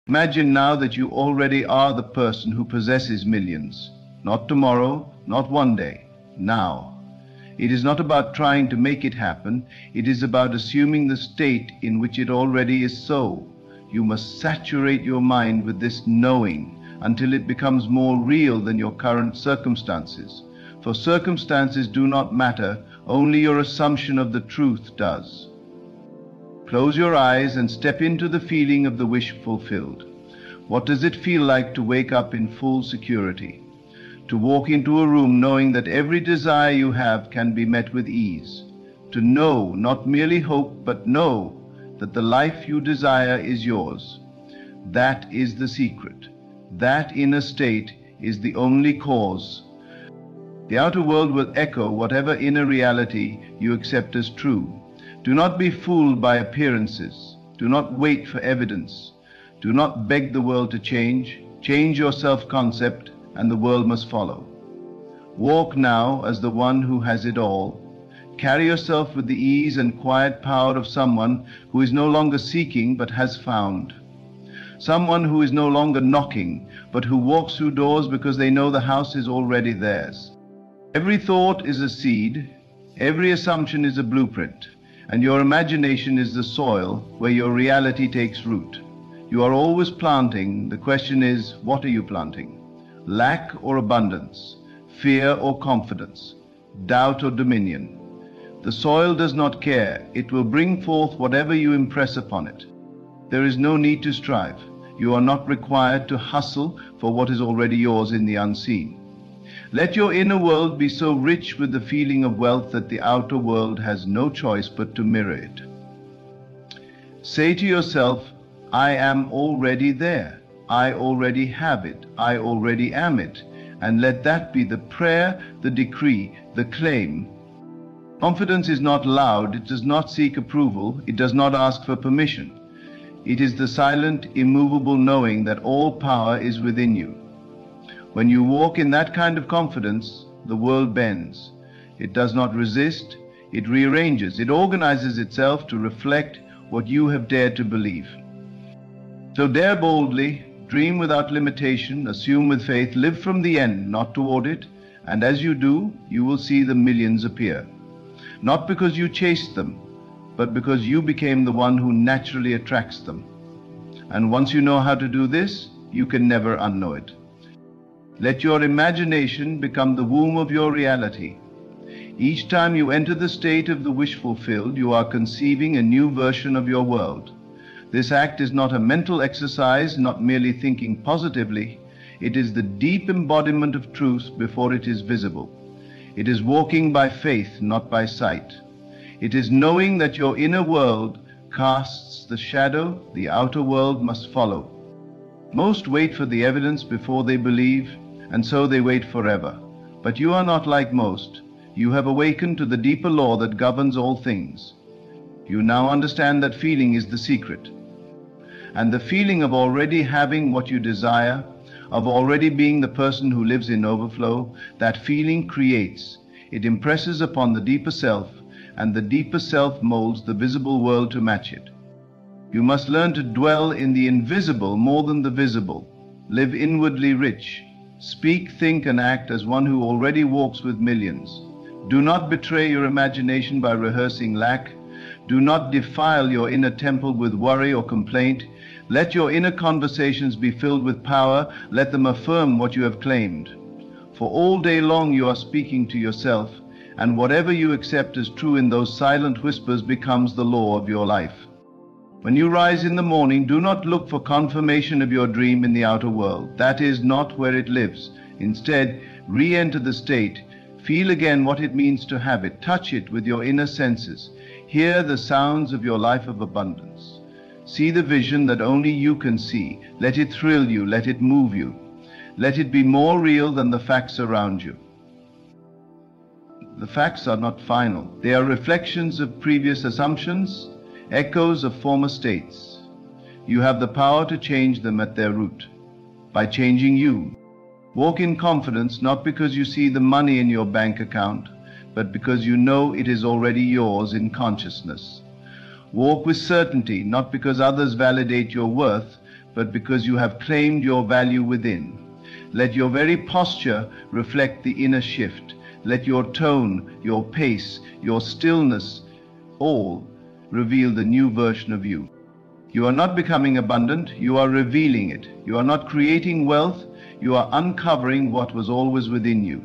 Imagine now that you already are the person who possesses millions. Not tomorrow, not one day, now. It is not about trying to make it happen, it is about assuming the state in which it already is so. You must saturate your mind with this knowing until it becomes more real than your current circumstances. For circumstances do not matter, only your assumption of the truth does. Close your eyes and step into the feeling of the wish fulfilled. What does it feel like to wake up in full security? To walk into a room knowing that every desire you have can be met with ease. To know, not merely hope, but know that the life you desire is yours. That is the secret. That inner state is the only cause. The outer world will echo whatever inner reality you accept as true. Do not be fooled by appearances. Do not wait for evidence. Do not beg the world to change. Change your self-concept, and the world must follow. Walk now as the one who has it all. Carry yourself with the ease and quiet power of someone who is no longer seeking but has found. Someone who is no longer knocking, but who walks through doors because they know the house is already theirs. Every thought is a seed, every assumption is a blueprint, and your imagination is the soil where your reality takes root. You are always planting. The question is, what are you planting? Lack or abundance? Fear or confidence? Doubt or dominion? The soil does not care. It will bring forth whatever you impress upon it. There is no need to strive. You are not required to hustle for what is already yours in the unseen. Let your inner world be so rich with the feeling of wealth that the outer world has no choice but to mirror it. Say to yourself, I am already there. I already have it. I already am it. And let that be the prayer, the decree, the claim. Confidence is not loud. It does not seek approval. It does not ask for permission. It is the silent, immovable knowing that all power is within you. When you walk in that kind of confidence, the world bends. It does not resist. It rearranges. It organizes itself to reflect what you have dared to believe. So dare boldly, dream without limitation, assume with faith, live from the end, not toward it, and as you do, you will see the millions appear. Not because you chased them, but because you became the one who naturally attracts them. And once you know how to do this, you can never unknow it. Let your imagination become the womb of your reality. Each time you enter the state of the wish fulfilled, you are conceiving a new version of your world. This act is not a mental exercise, not merely thinking positively. It is the deep embodiment of truth before it is visible. It is walking by faith, not by sight. It is knowing that your inner world casts the shadow, the outer world must follow. Most wait for the evidence before they believe, and so they wait forever. But you are not like most. You have awakened to the deeper law that governs all things. You now understand that feeling is the secret. And the feeling of already having what you desire, of already being the person who lives in overflow, that feeling creates. It impresses upon the deeper self, and the deeper self molds the visible world to match it. You must learn to dwell in the invisible more than the visible. Live inwardly rich. Speak, think, and act as one who already walks with millions. Do not betray your imagination by rehearsing lack. Do not defile your inner temple with worry or complaint. Let your inner conversations be filled with power. Let them affirm what you have claimed. For all day long you are speaking to yourself, and whatever you accept as true in those silent whispers becomes the law of your life. When you rise in the morning, do not look for confirmation of your dream in the outer world. That is not where it lives. Instead, re-enter the state. Feel again what it means to have it. Touch it with your inner senses. Hear the sounds of your life of abundance. See the vision that only you can see. Let it thrill you. Let it move you. Let it be more real than the facts around you. The facts are not final. They are reflections of previous assumptions, echoes of former states. You have the power to change them at their root by changing you. Walk in confidence, not because you see the money in your bank account, but because you know it is already yours in consciousness. Walk with certainty, not because others validate your worth, but because you have claimed your value within. Let your very posture reflect the inner shift. Let your tone, your pace, your stillness, all reveal the new version of you. You are not becoming abundant, you are revealing it. You are not creating wealth, you are uncovering what was always within you.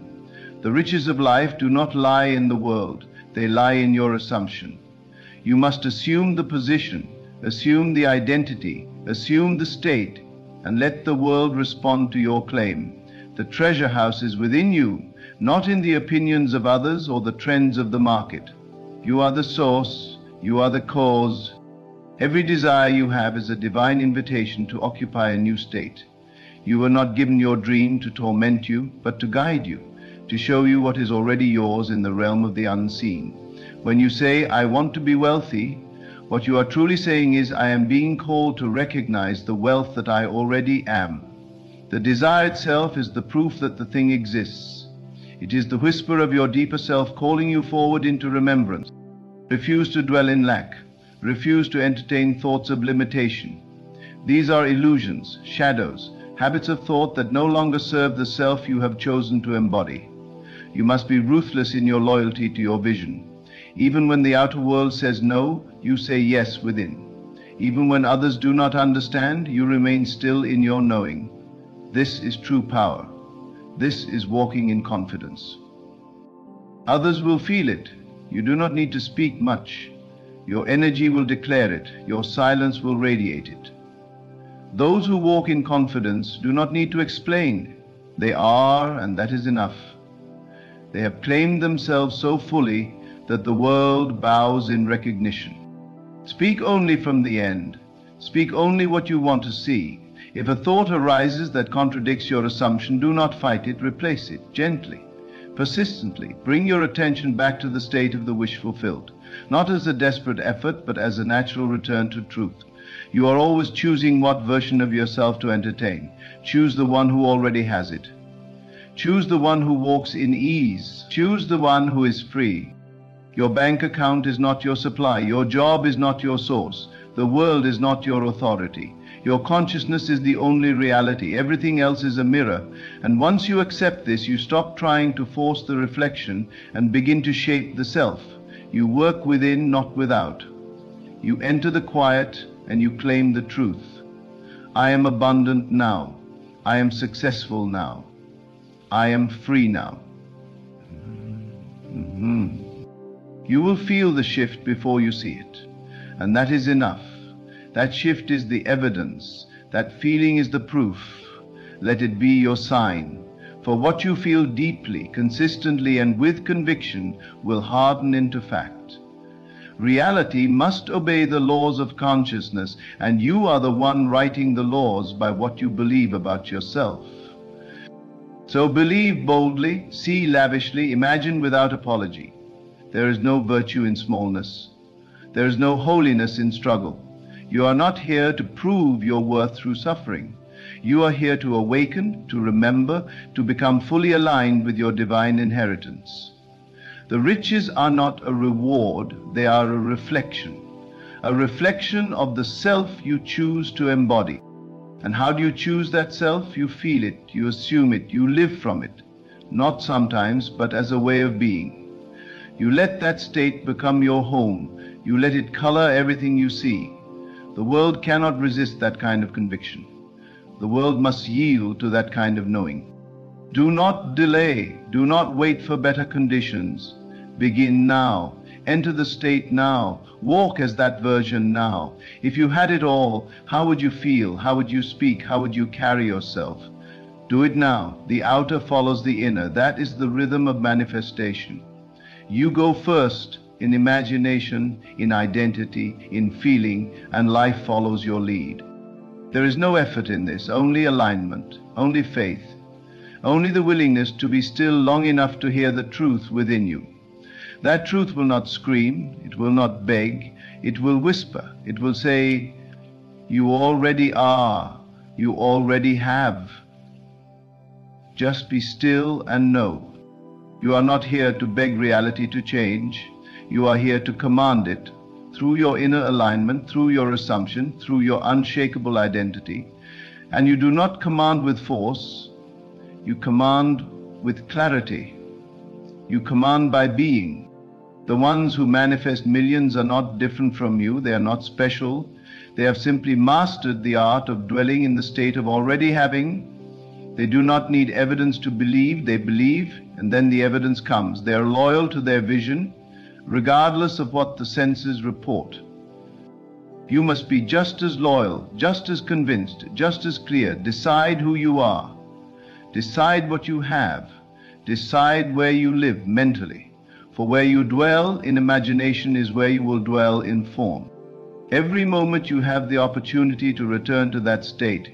The riches of life do not lie in the world, they lie in your assumption. You must assume the position, assume the identity, assume the state, and let the world respond to your claim. The treasure house is within you, not in the opinions of others or the trends of the market. You are the source, you are the cause. Every desire you have is a divine invitation to occupy a new state. You were not given your dream to torment you, but to guide you, to show you what is already yours in the realm of the unseen. When you say, I want to be wealthy, what you are truly saying is, I am being called to recognize the wealth that I already am. The desire itself is the proof that the thing exists. It is the whisper of your deeper self calling you forward into remembrance. Refuse to dwell in lack. Refuse to entertain thoughts of limitation. These are illusions, shadows, habits of thought that no longer serve the self you have chosen to embody. You must be ruthless in your loyalty to your vision. Even when the outer world says no, you say yes within. Even when others do not understand, you remain still in your knowing. This is true power. This is walking in confidence. Others will feel it. You do not need to speak much. Your energy will declare it. Your silence will radiate it. Those who walk in confidence do not need to explain. They are, and that is enough. They have claimed themselves so fully that the world bows in recognition. Speak only from the end. Speak only what you want to see. If a thought arises that contradicts your assumption, do not fight it, replace it gently, persistently. Bring your attention back to the state of the wish fulfilled, not as a desperate effort, but as a natural return to truth. You are always choosing what version of yourself to entertain. Choose the one who already has it. Choose the one who walks in ease. Choose the one who is free. Your bank account is not your supply. Your job is not your source. The world is not your authority. Your consciousness is the only reality. Everything else is a mirror. And once you accept this, you stop trying to force the reflection and begin to shape the self. You work within, not without. You enter the quiet and you claim the truth. I am abundant now. I am successful now. I am free now. You will feel the shift before you see it, and that is enough. That shift is the evidence. That feeling is the proof. Let it be your sign. For what you feel deeply, consistently, and with conviction will harden into fact. Reality must obey the laws of consciousness, and you are the one writing the laws by what you believe about yourself. So believe boldly, see lavishly, imagine without apology. There is no virtue in smallness. There is no holiness in struggle. You are not here to prove your worth through suffering. You are here to awaken, to remember, to become fully aligned with your divine inheritance. The riches are not a reward, they are a reflection of the self you choose to embody. And how do you choose that self? You feel it, you assume it, you live from it, not sometimes, but as a way of being. You let that state become your home. You let it color everything you see. The world cannot resist that kind of conviction. The world must yield to that kind of knowing. Do not delay. Do not wait for better conditions. Begin now. Enter the state now. Walk as that version now. If you had it all, how would you feel? How would you speak? How would you carry yourself? Do it now. The outer follows the inner. That is the rhythm of manifestation. You go first in imagination, in identity, in feeling, and life follows your lead. There is no effort in this, only alignment, only faith, only the willingness to be still long enough to hear the truth within you. That truth will not scream, it will not beg, it will whisper, it will say, you already are, you already have. Just be still and know. You are not here to beg reality to change. You are here to command it through your inner alignment, through your assumption, through your unshakable identity. And you do not command with force, you command with clarity. You command by being. The ones who manifest millions are not different from you, they are not special. They have simply mastered the art of dwelling in the state of already having. They do not need evidence to believe, they believe, and then the evidence comes. They are loyal to their vision, regardless of what the senses report. You must be just as loyal, just as convinced, just as clear. Decide who you are. Decide what you have. Decide where you live mentally. For where you dwell in imagination is where you will dwell in form. Every moment you have the opportunity to return to that state.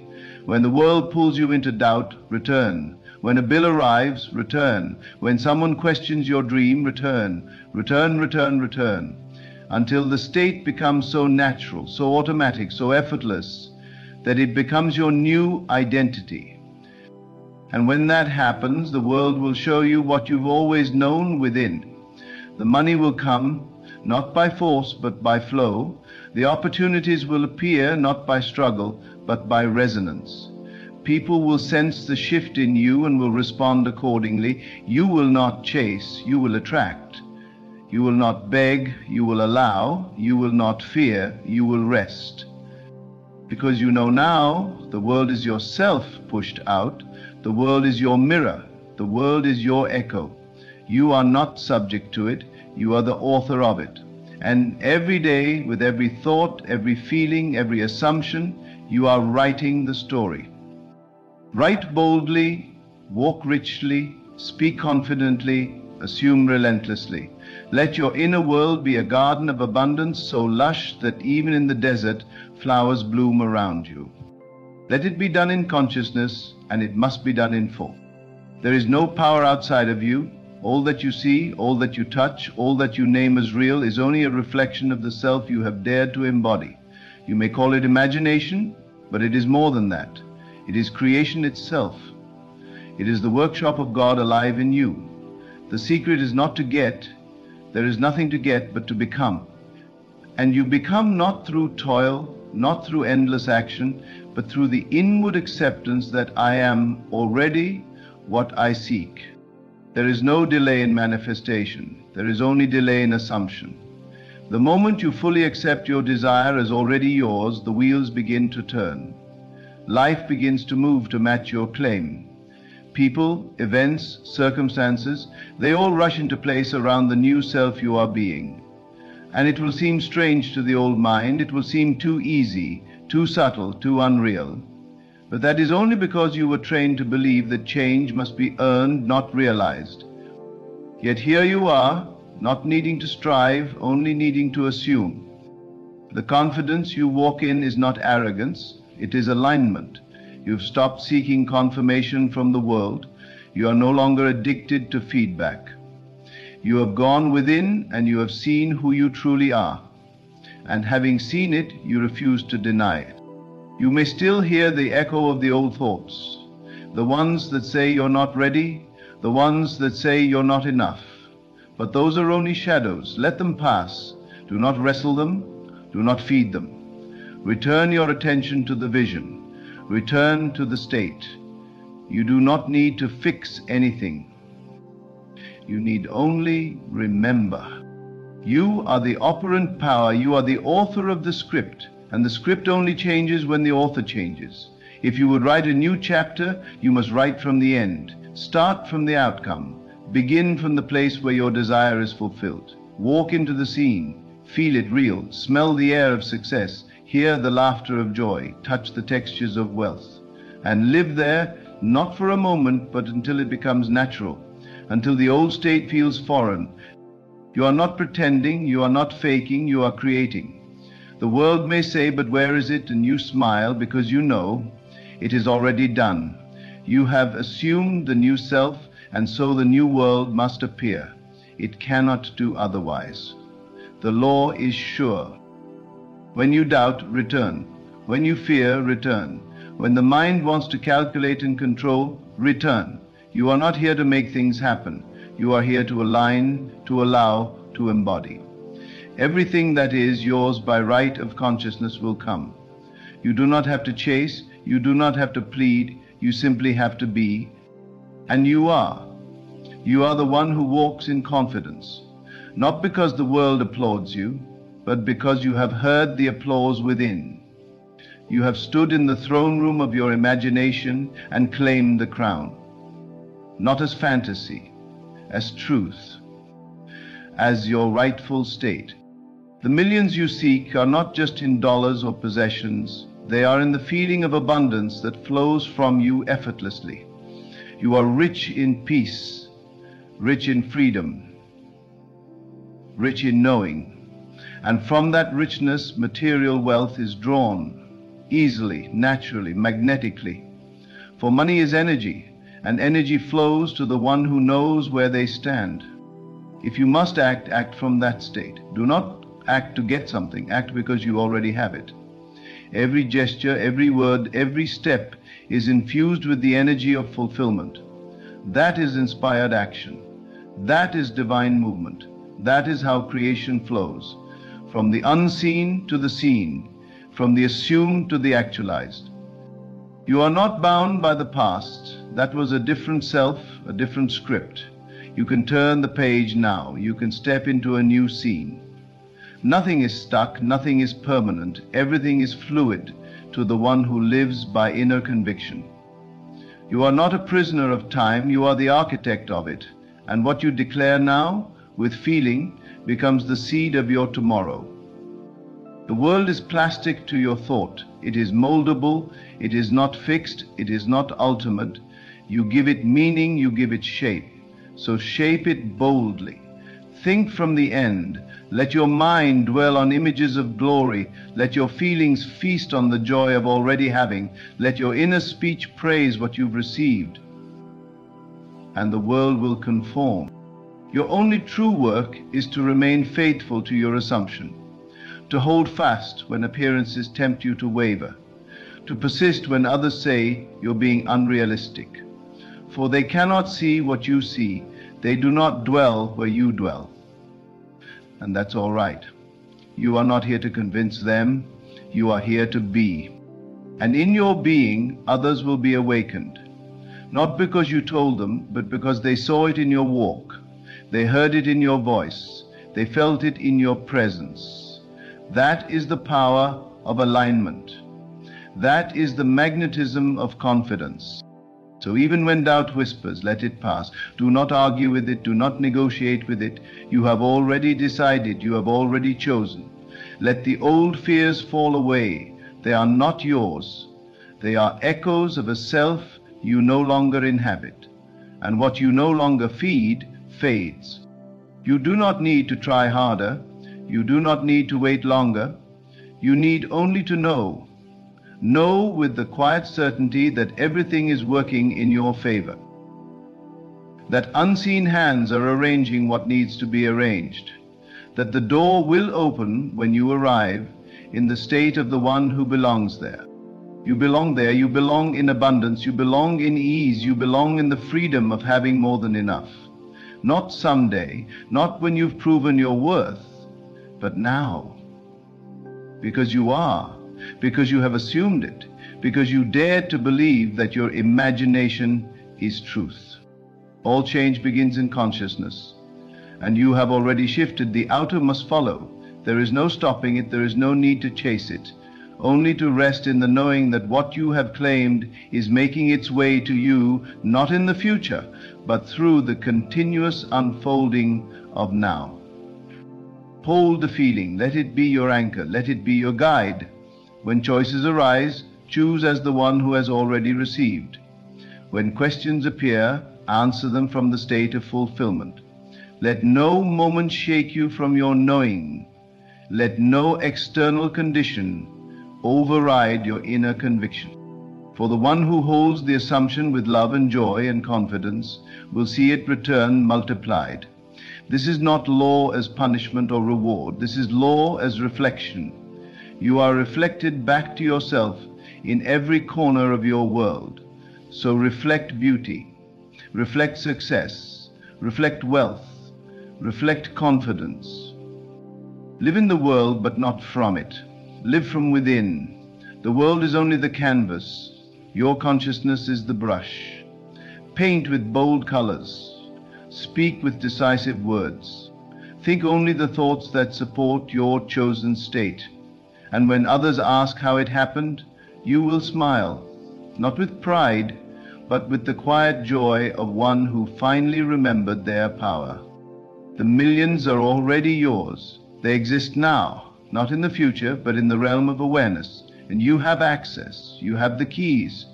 When the world pulls you into doubt, return. When a bill arrives, return. When someone questions your dream, return. Return, return, return. Until the state becomes so natural, so automatic, so effortless, that it becomes your new identity. And when that happens, the world will show you what you've always known within. The money will come, not by force, but by flow. The opportunities will appear, not by struggle, but by resonance. People will sense the shift in you and will respond accordingly. You will not chase, you will attract. You will not beg, you will allow. You will not fear, you will rest. Because you know now, the world is yourself pushed out. The world is your mirror. The world is your echo. You are not subject to it. You are the author of it. And every day, with every thought, every feeling, every assumption, you are writing the story. Write boldly, walk richly, speak confidently, assume relentlessly. Let your inner world be a garden of abundance so lush that even in the desert, flowers bloom around you. Let it be done in consciousness, and it must be done in full. There is no power outside of you. All that you see, all that you touch, all that you name as real is only a reflection of the self you have dared to embody. You may call it imagination, but it is more than that. It is creation itself. It is the workshop of God alive in you. The secret is not to get. There is nothing to get but to become. And you become not through toil, not through endless action, but through the inward acceptance that I am already what I seek. There is no delay in manifestation. There is only delay in assumption. The moment you fully accept your desire as already yours, the wheels begin to turn. Life begins to move to match your claim. People, events, circumstances, they all rush into place around the new self you are being. And it will seem strange to the old mind. It will seem too easy, too subtle, too unreal. But that is only because you were trained to believe that change must be earned, not realized. Yet here you are, not needing to strive, only needing to assume. The confidence you walk in is not arrogance, it is alignment. You've stopped seeking confirmation from the world. You are no longer addicted to feedback. You have gone within and you have seen who you truly are. And having seen it, you refuse to deny it. You may still hear the echo of the old thoughts, the ones that say you're not ready, the ones that say you're not enough. But those are only shadows. Let them pass. Do not wrestle them. Do not feed them. Return your attention to the vision. Return to the state. You do not need to fix anything. You need only remember. You are the operant power. You are the author of the script. And the script only changes when the author changes. If you would write a new chapter, you must write from the end. Start from the outcome. Begin from the place where your desire is fulfilled. Walk into the scene. Feel it real. Smell the air of success. Hear the laughter of joy. Touch the textures of wealth. And live there, not for a moment, but until it becomes natural. Until the old state feels foreign. You are not pretending. You are not faking. You are creating. The world may say, but where is it? And you smile because you know it is already done. You have assumed the new self, and so the new world must appear. It cannot do otherwise. The law is sure. When you doubt, return. When you fear, return. When the mind wants to calculate and control, return. You are not here to make things happen. You are here to align, to allow, to embody. Everything that is yours by right of consciousness will come. You do not have to chase, You do not have to plead, you simply have to be. And you are. You are the one who walks in confidence, not because the world applauds you, but because you have heard the applause within. You have stood in the throne room of your imagination and claimed the crown, not as fantasy, as truth, as your rightful state. The millions you seek are not just in dollars or possessions. They are in the feeling of abundance that flows from you effortlessly. You are rich in peace, rich in freedom, rich in knowing. And from that richness, material wealth is drawn easily, naturally, magnetically. For money is energy, and energy flows to the one who knows where they stand. If you must act, act from that state. Do not act to get something, act because you already have it. Every gesture, every word, every step is infused with the energy of fulfillment. That is inspired action. That is divine movement. That is how creation flows. From the unseen to the seen, from the assumed to the actualized. You are not bound by the past. That was a different self, a different script. You can turn the page now. You can step into a new scene. Nothing is stuck, nothing is permanent. Everything is fluid to the one who lives by inner conviction. You are not a prisoner of time, you are the architect of it. And what you declare now, with feeling, becomes the seed of your tomorrow. The world is plastic to your thought. It is moldable, it is not fixed, it is not ultimate. You give it meaning, you give it shape. So shape it boldly. Think from the end. Let your mind dwell on images of glory. Let your feelings feast on the joy of already having. Let your inner speech praise what you've received. And the world will conform. Your only true work is to remain faithful to your assumption, to hold fast when appearances tempt you to waver, to persist when others say you're being unrealistic. For they cannot see what you see. They do not dwell where you dwell. And that's all right. You are not here to convince them. You are here to be. And in your being, others will be awakened. Not because you told them, but because they saw it in your walk. They heard it in your voice. They felt it in your presence. That is the power of alignment. That is the magnetism of confidence. So even when doubt whispers, let it pass. Do not argue with it. Do not negotiate with it. You have already decided. You have already chosen. Let the old fears fall away. They are not yours. They are echoes of a self you no longer inhabit. And what you no longer feed fades. You do not need to try harder. You do not need to wait longer. You need only to know. Know with the quiet certainty that everything is working in your favor. That unseen hands are arranging what needs to be arranged. That the door will open when you arrive in the state of the one who belongs there. You belong there, you belong in abundance, you belong in ease, you belong in the freedom of having more than enough. Not someday, not when you've proven your worth, but now. Because you are. Because you have assumed it, because you dared to believe that your imagination is truth. All change begins in consciousness, and you have already shifted. The outer must follow. There is no stopping it, there is no need to chase it, only to rest in the knowing that what you have claimed is making its way to you, not in the future, but through the continuous unfolding of now. Hold the feeling, let it be your anchor, let it be your guide. When choices arise, choose as the one who has already received. When questions appear, answer them from the state of fulfillment. Let no moment shake you from your knowing. Let no external condition override your inner conviction. For the one who holds the assumption with love and joy and confidence will see it return multiplied. This is not law as punishment or reward. This is law as reflection. You are reflected back to yourself in every corner of your world. So reflect beauty, reflect success, reflect wealth, reflect confidence. Live in the world but not from it. Live from within. The world is only the canvas. Your consciousness is the brush. Paint with bold colors. Speak with decisive words. Think only the thoughts that support your chosen state. And when others ask how it happened, you will smile, not with pride, but with the quiet joy of one who finally remembered their power. The millions are already yours. They exist now, not in the future, but in the realm of awareness. And you have access. You have the keys.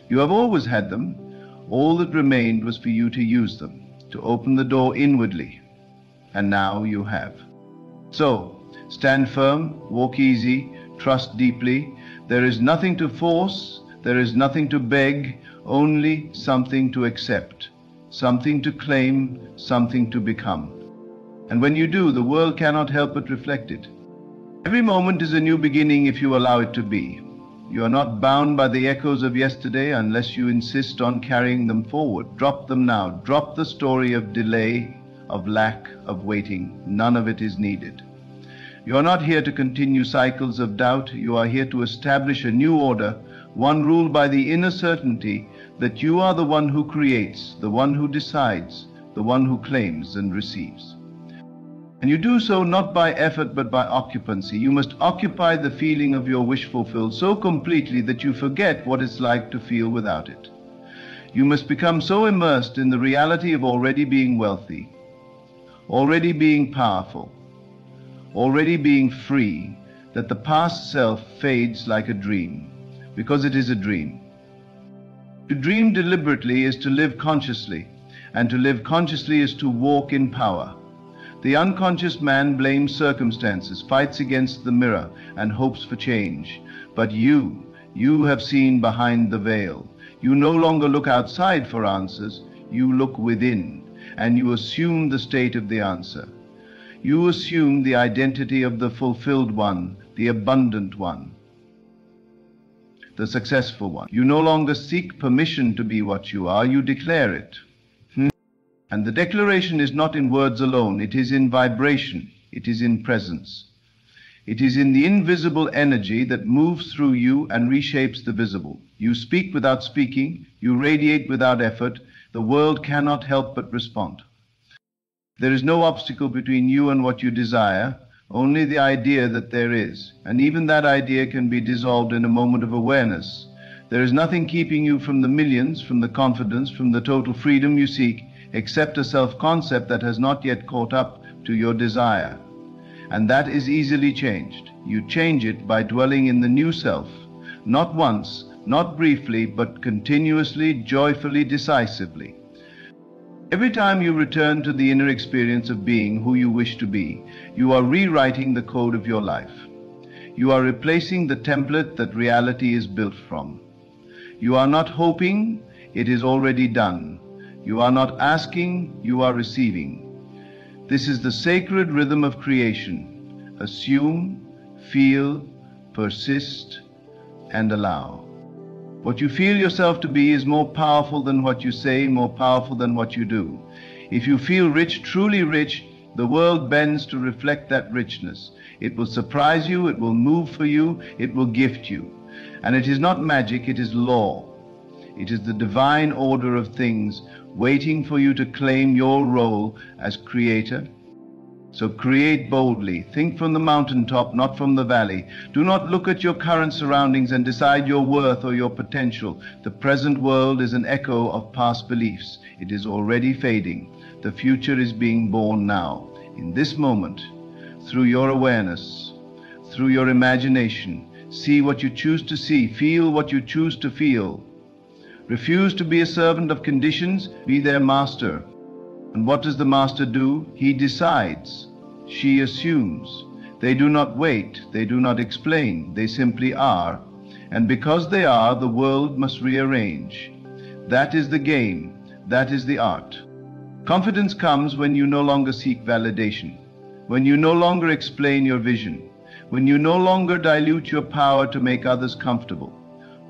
You have always had them. All that remained was for you to use them, to open the door inwardly. And now you have. So, stand firm, walk easy, trust deeply. There is nothing to force, there is nothing to beg, only something to accept, something to claim, something to become. And when you do, the world cannot help but reflect it. Every moment is a new beginning if you allow it to be. You are not bound by the echoes of yesterday unless you insist on carrying them forward. Drop them now. Drop the story of delay, of lack, of waiting. None of it is needed. You are not here to continue cycles of doubt. You are here to establish a new order, one ruled by the inner certainty that you are the one who creates, the one who decides, the one who claims and receives. And you do so not by effort but by occupancy. You must occupy the feeling of your wish fulfilled so completely that you forget what it's like to feel without it. You must become so immersed in the reality of already being wealthy, already being powerful, already being free, that the past self fades like a dream, because it is a dream. To dream deliberately is to live consciously, and to live consciously is to walk in power. The unconscious man blames circumstances, fights against the mirror, and hopes for change. But you have seen behind the veil. You no longer look outside for answers, you look within, and you assume the state of the answer. You assume the identity of the fulfilled one, the abundant one, the successful one. You no longer seek permission to be what you are, you declare it. And the declaration is not in words alone, it is in vibration, it is in presence. It is in the invisible energy that moves through you and reshapes the visible. You speak without speaking, you radiate without effort, the world cannot help but respond. There is no obstacle between you and what you desire, only the idea that there is, and even that idea can be dissolved in a moment of awareness. There is nothing keeping you from the millions, from the confidence, from the total freedom you seek, except a self-concept that has not yet caught up to your desire. And that is easily changed. You change it by dwelling in the new self, not once, not briefly, but continuously, joyfully, decisively. Every time you return to the inner experience of being who you wish to be, you are rewriting the code of your life. You are replacing the template that reality is built from. You are not hoping, it is already done. You are not asking, you are receiving. This is the sacred rhythm of creation. Assume, feel, persist, and allow. What you feel yourself to be is more powerful than what you say, more powerful than what you do. If you feel rich, truly rich, the world bends to reflect that richness. It will surprise you, it will move for you, it will gift you. And it is not magic, it is law. It is the divine order of things waiting for you to claim your role as creator. So create boldly. Think from the mountaintop, not from the valley. Do not look at your current surroundings and decide your worth or your potential. The present world is an echo of past beliefs. It is already fading. The future is being born now, in this moment, through your awareness, through your imagination. See what you choose to see. Feel what you choose to feel. Refuse to be a servant of conditions, be their master. And what does the master do? He decides. She assumes. They do not wait, they do not explain, they simply are. And because they are, the world must rearrange. That is the game, that is the art. Confidence comes when you no longer seek validation, when you no longer explain your vision, when you no longer dilute your power to make others comfortable.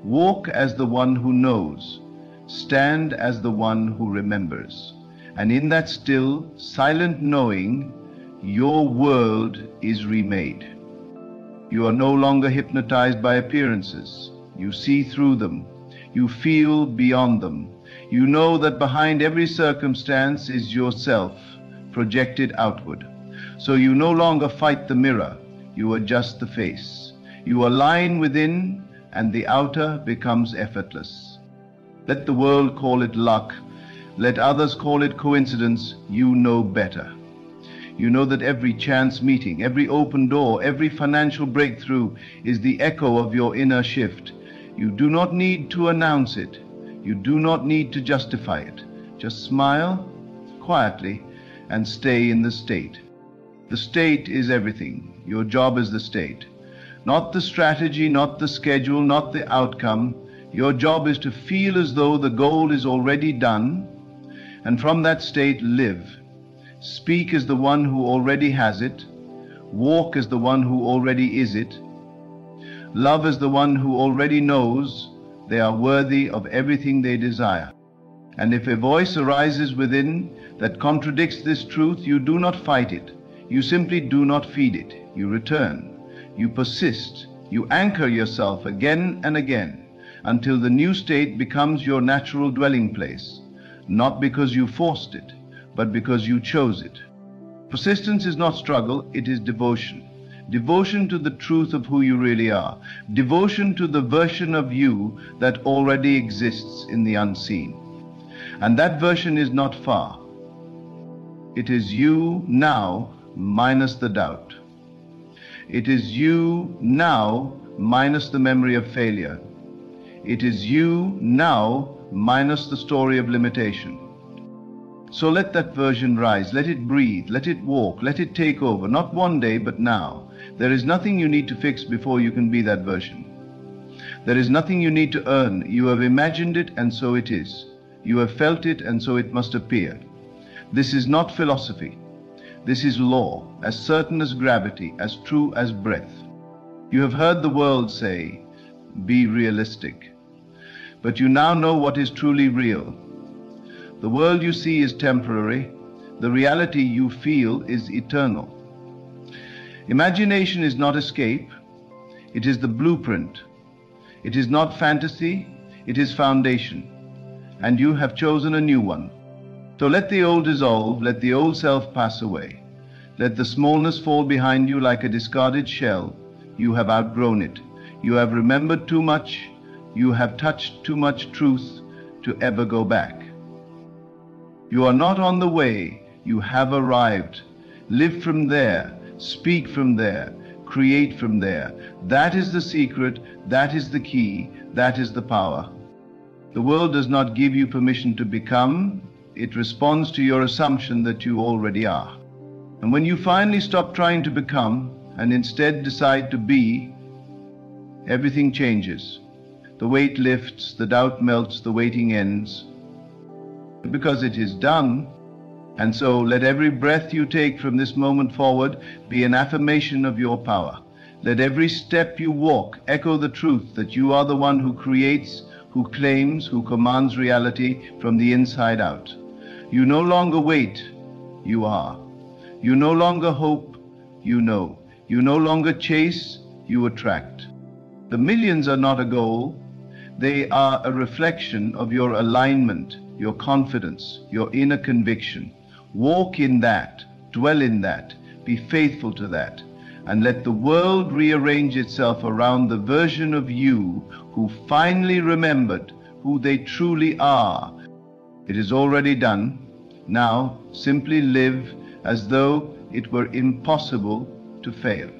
Walk as the one who knows. Stand as the one who remembers. And in that still, silent knowing, your world is remade. You are no longer hypnotized by appearances. You see through them. You feel beyond them. You know that behind every circumstance is yourself, projected outward. So you no longer fight the mirror, you adjust the face. You align within, and the outer becomes effortless. Let the world call it luck, let others call it coincidence, you know better. You know that every chance meeting, every open door, every financial breakthrough is the echo of your inner shift. You do not need to announce it. You do not need to justify it. Just smile quietly and stay in the state. The state is everything. Your job is the state. Not the strategy, not the schedule, not the outcome. Your job is to feel as though the goal is already done, and from that state live. Speak as the one who already has it. Walk as the one who already is it. Love as the one who already knows they are worthy of everything they desire. And if a voice arises within that contradicts this truth, you do not fight it. You simply do not feed it. You return. You persist. You anchor yourself again and again until the new state becomes your natural dwelling place, not because you forced it, but because you chose it. Persistence is not struggle, it is devotion. Devotion to the truth of who you really are. Devotion to the version of you that already exists in the unseen. And that version is not far. It is you now minus the doubt. It is you now minus the memory of failure. It is you now minus the story of limitation. So let that version rise, let it breathe, let it walk, let it take over, not one day, but now. There is nothing you need to fix before you can be that version. There is nothing you need to earn. You have imagined it, and so it is. You have felt it, and so it must appear. This is not philosophy. This is law, as certain as gravity, as true as breath. You have heard the world say, be realistic. But you now know what is truly real. The world you see is temporary. The reality you feel is eternal. Imagination is not escape. It is the blueprint. It is not fantasy. It is foundation. And you have chosen a new one. So let the old dissolve. Let the old self pass away. Let the smallness fall behind you like a discarded shell. You have outgrown it. You have remembered too much. You have touched too much truth to ever go back. You are not on the way, you have arrived. Live from there, speak from there, create from there. That is the secret, that is the key, that is the power. The world does not give you permission to become, it responds to your assumption that you already are. And when you finally stop trying to become and instead decide to be, everything changes. The weight lifts, the doubt melts, the waiting ends. Because it is done. And so let every breath you take from this moment forward be an affirmation of your power. Let every step you walk echo the truth that you are the one who creates, who claims, who commands reality from the inside out. You no longer wait, you are. You no longer hope, you know. You no longer chase, you attract. The millions are not a goal. They are a reflection of your alignment, your confidence, your inner conviction. Walk in that, dwell in that, be faithful to that, and let the world rearrange itself around the version of you who finally remembered who they truly are. It is already done. Now simply live as though it were impossible to fail.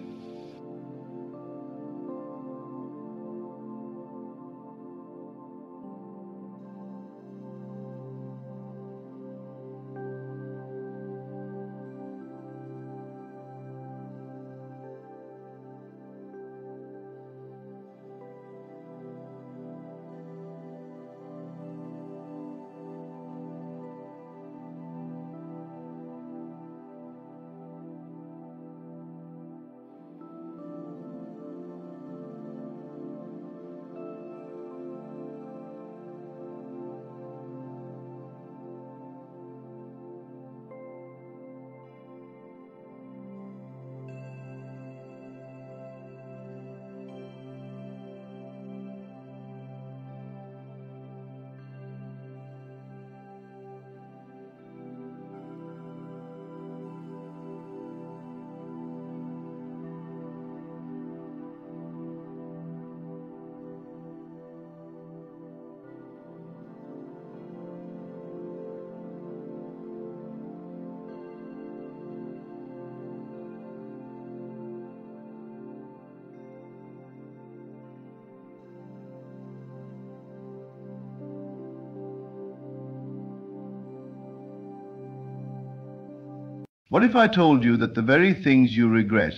What if I told you that the very things you regret,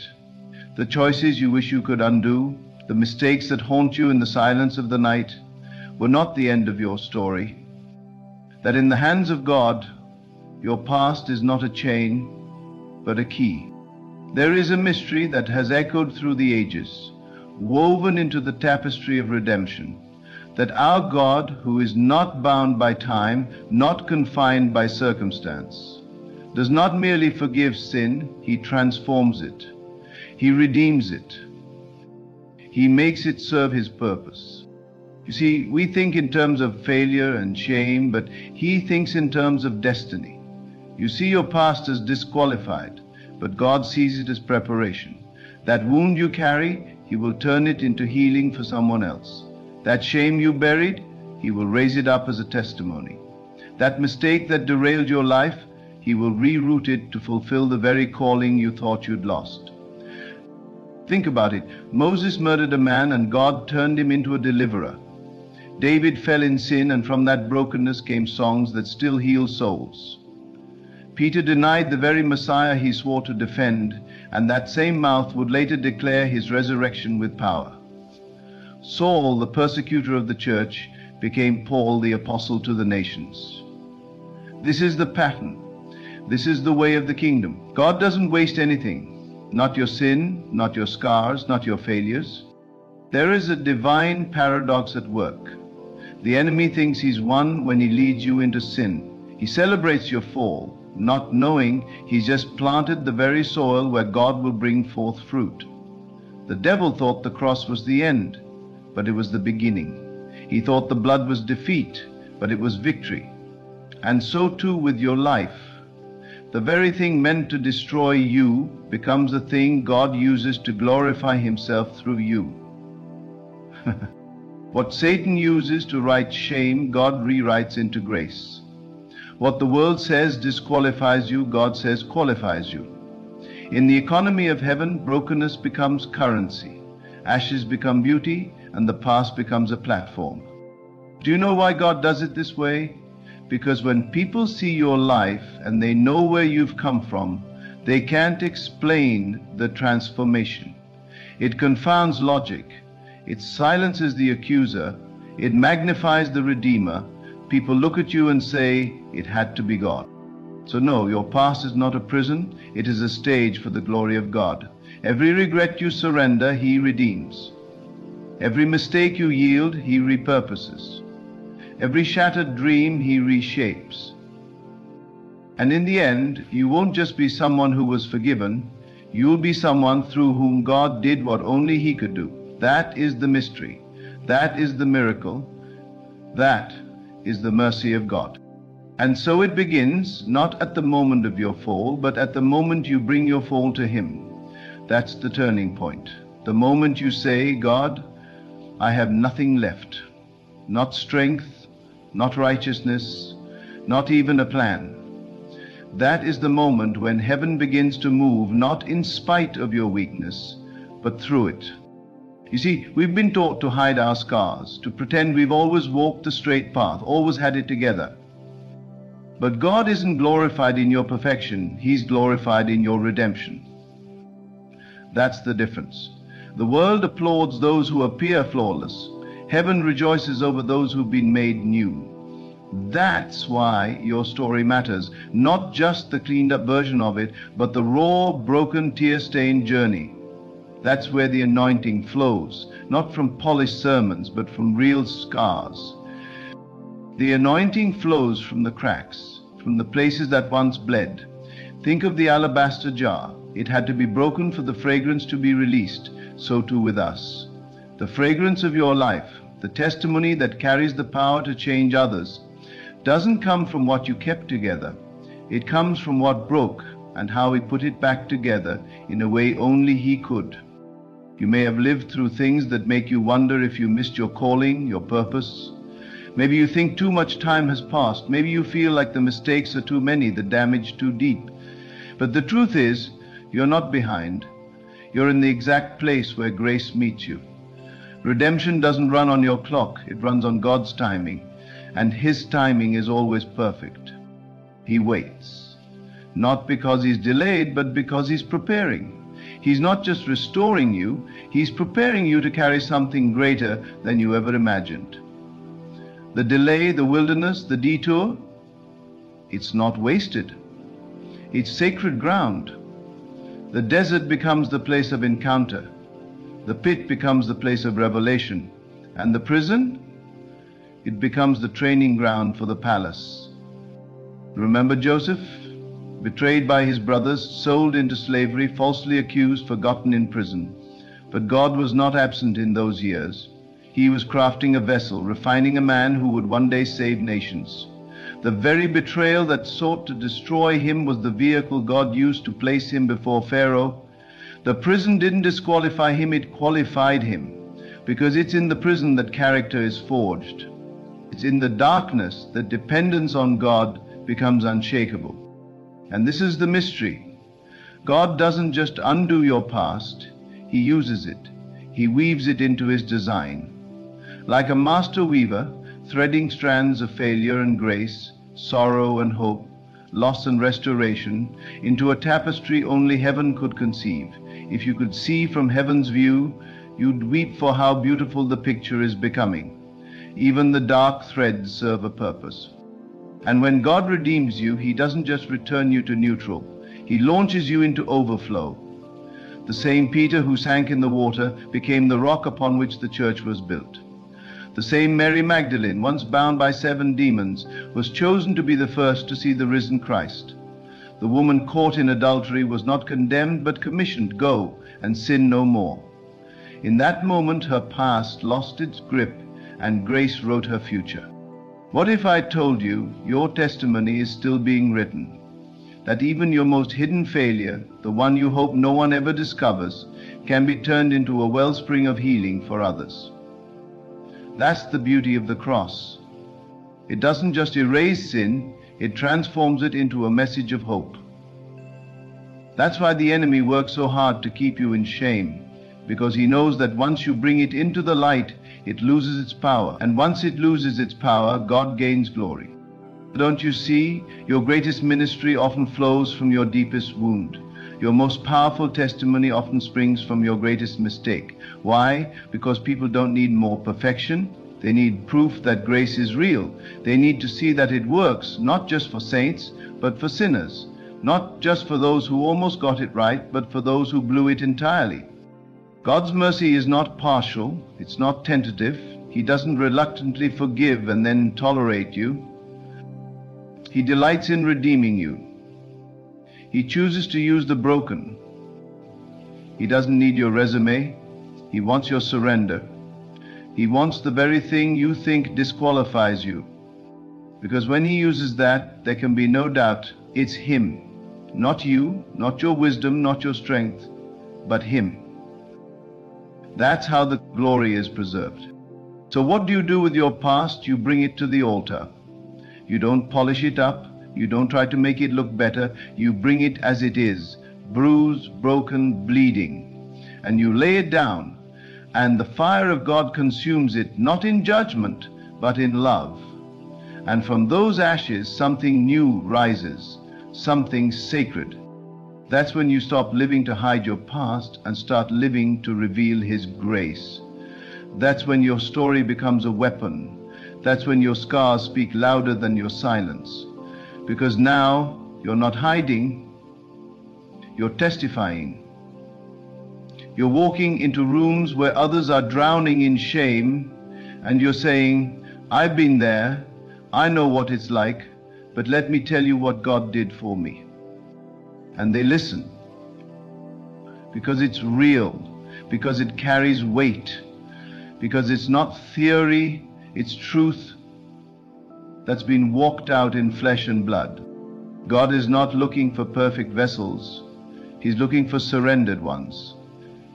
the choices you wish you could undo, the mistakes that haunt you in the silence of the night, were not the end of your story? That in the hands of God, your past is not a chain, but a key. There is a mystery that has echoed through the ages, woven into the tapestry of redemption, that our God, who is not bound by time, not confined by circumstance, does not merely forgive sin, he transforms it. He redeems it. He makes it serve his purpose. You see, we think in terms of failure and shame, but he thinks in terms of destiny. You see your past as disqualified, but God sees it as preparation. That wound you carry, he will turn it into healing for someone else. That shame you buried, he will raise it up as a testimony. That mistake that derailed your life, he will reroute it to fulfill the very calling you thought you'd lost. Think about it. Moses murdered a man and God turned him into a deliverer. David fell in sin, and from that brokenness came songs that still heal souls. Peter denied the very Messiah he swore to defend, and that same mouth would later declare his resurrection with power. Saul, the persecutor of the church, became Paul, the apostle to the nations. This is the pattern. This is the way of the kingdom. God doesn't waste anything. Not your sin, not your scars, not your failures. There is a divine paradox at work. The enemy thinks he's won when he leads you into sin. He celebrates your fall, not knowing he's just planted the very soil where God will bring forth fruit. The devil thought the cross was the end, but it was the beginning. He thought the blood was defeat, but it was victory. And so too with your life. The very thing meant to destroy you becomes the thing God uses to glorify himself through you. What Satan uses to write shame, God rewrites into grace. What the world says disqualifies you, God says qualifies you. In the economy of heaven, brokenness becomes currency. Ashes become beauty, and the past becomes a platform. Do you know why God does it this way? Because when people see your life and they know where you've come from, they can't explain the transformation. It confounds logic. It silences the accuser. It magnifies the Redeemer. People look at you and say, it had to be God. So no, your past is not a prison. It is a stage for the glory of God. Every regret you surrender, he redeems. Every mistake you yield, he repurposes. Every shattered dream, he reshapes. And in the end, you won't just be someone who was forgiven. You'll be someone through whom God did what only he could do. That is the mystery. That is the miracle. That is the mercy of God. And so it begins, not at the moment of your fall, but at the moment you bring your fall to him. That's the turning point. The moment you say, God, I have nothing left. Not strength, not righteousness, not even a plan. That is the moment when heaven begins to move, not in spite of your weakness, but through it. You see, we've been taught to hide our scars, to pretend we've always walked the straight path, always had it together. But God isn't glorified in your perfection, he's glorified in your redemption. That's the difference. The world applauds those who appear flawless. Heaven rejoices over those who've been made new. That's why your story matters. Not just the cleaned up version of it, but the raw, broken, tear-stained journey. That's where the anointing flows, not from polished sermons, but from real scars. The anointing flows from the cracks, from the places that once bled. Think of the alabaster jar. It had to be broken for the fragrance to be released. So too with us. The fragrance of your life, the testimony that carries the power to change others, doesn't come from what you kept together. It comes from what broke and how he put it back together in a way only he could. You may have lived through things that make you wonder if you missed your calling, your purpose. Maybe you think too much time has passed. Maybe you feel like the mistakes are too many, the damage too deep. But the truth is, you're not behind. You're in the exact place where grace meets you. Redemption doesn't run on your clock. It runs on God's timing. And his timing is always perfect. He waits. not because he's delayed, but because he's preparing. He's not just restoring you, he's preparing you to carry something greater than you ever imagined. The delay, the wilderness, the detour, it's not wasted. It's sacred ground. The desert becomes the place of encounter. The pit becomes the place of revelation. And the prison, it becomes the training ground for the palace. Remember Joseph? Betrayed by his brothers, sold into slavery, falsely accused, forgotten in prison. But God was not absent in those years. He was crafting a vessel, refining a man who would one day save nations. The very betrayal that sought to destroy him was the vehicle God used to place him before Pharaoh. The prison didn't disqualify him, it qualified him, because it's in the prison that character is forged. It's in the darkness that dependence on God becomes unshakable. And this is the mystery. God doesn't just undo your past, He uses it. He weaves it into His design. Like a master weaver, threading strands of failure and grace, sorrow and hope, loss and restoration, into a tapestry only heaven could conceive. If you could see from heaven's view, you'd weep for how beautiful the picture is becoming. Even the dark threads serve a purpose. And when God redeems you, He doesn't just return you to neutral. He launches you into overflow. The same Peter who sank in the water became the rock upon which the church was built. The same Mary Magdalene, once bound by 7 demons, was chosen to be the first to see the risen Christ. The woman caught in adultery was not condemned but commissioned, "Go and sin no more." In that moment her past lost its grip and grace wrote her future. What if I told you your testimony is still being written? That even your most hidden failure, the one you hope no one ever discovers, can be turned into a wellspring of healing for others. That's the beauty of the cross. It doesn't just erase sin, it transforms it into a message of hope. That's why the enemy works so hard to keep you in shame, because he knows that once you bring it into the light, it loses its power. And once it loses its power, God gains glory. Don't you see? Your greatest ministry often flows from your deepest wound. Your most powerful testimony often springs from your greatest mistake. Why? Because people don't need more perfection. They need proof that grace is real. They need to see that it works, not just for saints, but for sinners. Not just for those who almost got it right, but for those who blew it entirely. God's mercy is not partial, it's not tentative. He doesn't reluctantly forgive and then tolerate you. He delights in redeeming you. He chooses to use the broken. He doesn't need your resume. He wants your surrender. He wants the very thing you think disqualifies you. Because when He uses that, there can be no doubt it's Him. Not you, not your wisdom, not your strength, but Him. That's how the glory is preserved. So what do you do with your past? You bring it to the altar. You don't polish it up. You don't try to make it look better. You bring it as it is, bruised, broken, bleeding. And you lay it down. And the fire of God consumes it, not in judgment, but in love. And from those ashes, something new rises, something sacred. That's when you stop living to hide your past and start living to reveal His grace. That's when your story becomes a weapon. That's when your scars speak louder than your silence. Because now you're not hiding, you're testifying. You're walking into rooms where others are drowning in shame, and you're saying, "I've been there, I know what it's like, but let me tell you what God did for me." And they listen, because it's real, because it carries weight, because it's not theory, it's truth that's been walked out in flesh and blood. God is not looking for perfect vessels. He's looking for surrendered ones.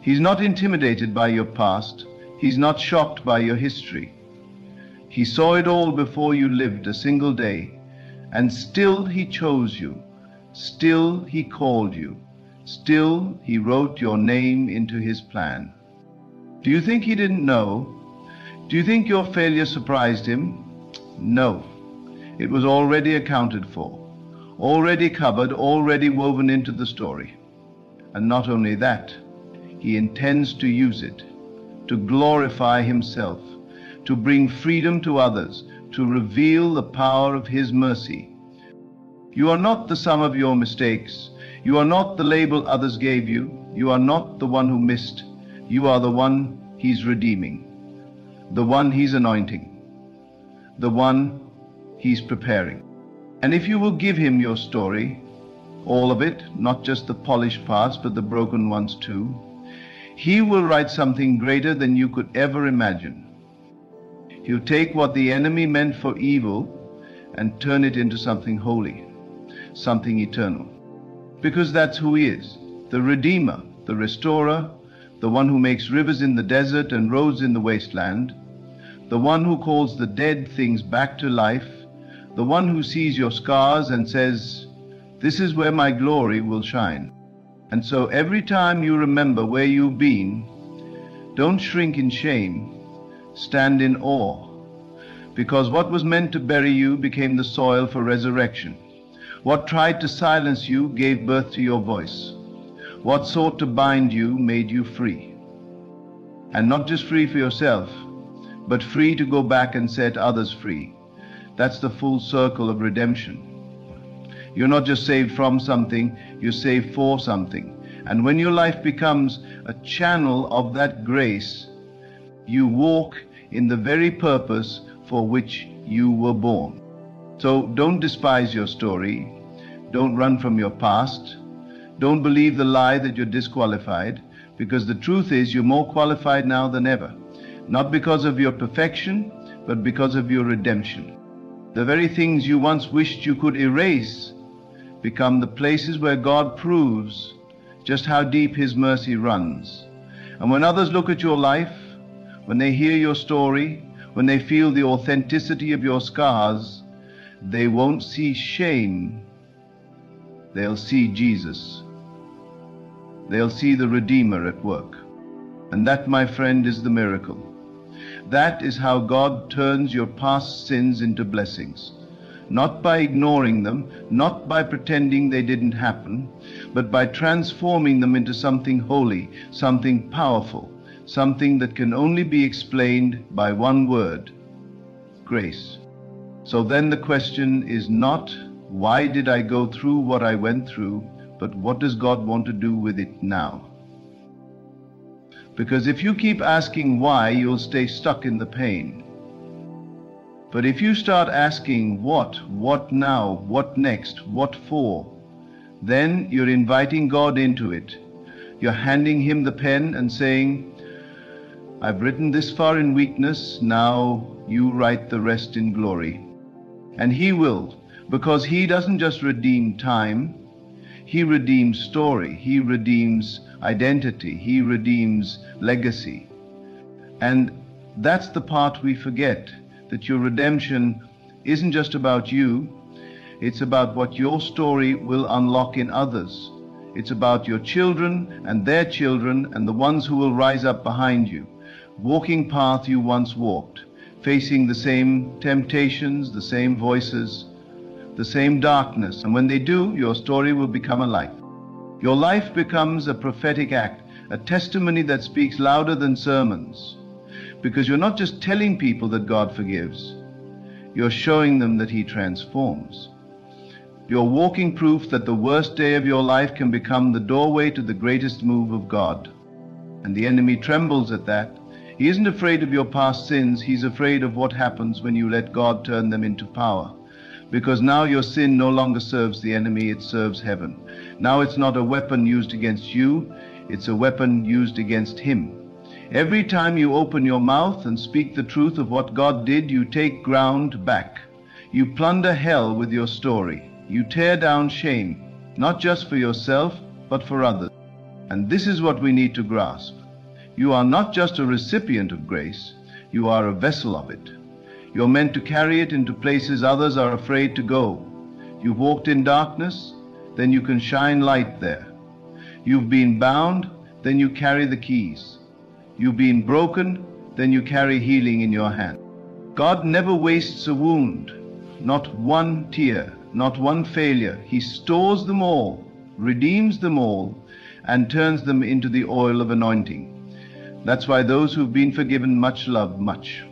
He's not intimidated by your past. He's not shocked by your history. He saw it all before you lived a single day, and still He chose you. Still He called you. Still He wrote your name into His plan. Do you think He didn't know? Do you think your failure surprised Him? No. It was already accounted for. already covered, already woven into the story. And not only that, he intends to use it to glorify himself, to bring freedom to others, to reveal the power of his mercy. You are not the sum of your mistakes. You are not the label others gave you. You are not the one who missed. You are the one he's redeeming, the one he's anointing, the one he's preparing. And if you will give him your story, all of it, not just the polished parts, but the broken ones too, he will write something greater than you could ever imagine. He'll take what the enemy meant for evil and turn it into something holy, something eternal. Because that's who he is, the Redeemer, the Restorer, the one who makes rivers in the desert and roads in the wasteland, the one who calls the dead things back to life, the one who sees your scars and says, "This is where my glory will shine." And so every time you remember where you've been, don't shrink in shame, stand in awe, because what was meant to bury you became the soil for resurrection. What tried to silence you gave birth to your voice. What sought to bind you made you free. And not just free for yourself, but free to go back and set others free. That's the full circle of redemption. You're not just saved from something, you're saved for something. And when your life becomes a channel of that grace, you walk in the very purpose for which you were born. So don't despise your story. Don't run from your past. Don't believe the lie that you're disqualified, because the truth is you're more qualified now than ever. Not because of your perfection, but because of your redemption. The very things you once wished you could erase become the places where God proves just how deep his mercy runs. And when others look at your life, when they hear your story, when they feel the authenticity of your scars, they won't see shame. They'll see Jesus. They'll see the Redeemer at work. And that, my friend, is the miracle. That is how God turns your past sins into blessings. Not by ignoring them, not by pretending they didn't happen, but by transforming them into something holy, something powerful, something that can only be explained by one word: grace. So then the question is not, why did I go through what I went through, but what does God want to do with it now? Because if you keep asking why, you'll stay stuck in the pain. But if you start asking what now, what next, what for, then you're inviting God into it. You're handing him the pen and saying, "I've written this far in weakness, now you write the rest in glory." And he will, because he doesn't just redeem time, he redeems story, he redeems identity, he redeems legacy. And that's the part we forget, that your redemption isn't just about you, it's about what your story will unlock in others. It's about your children and their children and the ones who will rise up behind you, walking path you once walked, facing the same temptations, the same voices, the same darkness. And when they do, your story will become a light. Your life becomes a prophetic act, a testimony that speaks louder than sermons. Because you're not just telling people that God forgives, you're showing them that he transforms. You're walking proof that the worst day of your life can become the doorway to the greatest move of God. And the enemy trembles at that. He isn't afraid of your past sins, he's afraid of what happens when you let God turn them into power. Because now your sin no longer serves the enemy, it serves heaven. Now it's not a weapon used against you, it's a weapon used against him. Every time you open your mouth and speak the truth of what God did, you take ground back. You plunder hell with your story. You tear down shame, not just for yourself, but for others. And this is what we need to grasp. You are not just a recipient of grace, you are a vessel of it. You're meant to carry it into places others are afraid to go. You've walked in darkness, then you can shine light there. You've been bound, then you carry the keys. You've been broken, then you carry healing in your hand. God never wastes a wound, not one tear, not one failure. He stores them all, redeems them all, and turns them into the oil of anointing. That's why those who've been forgiven much love much,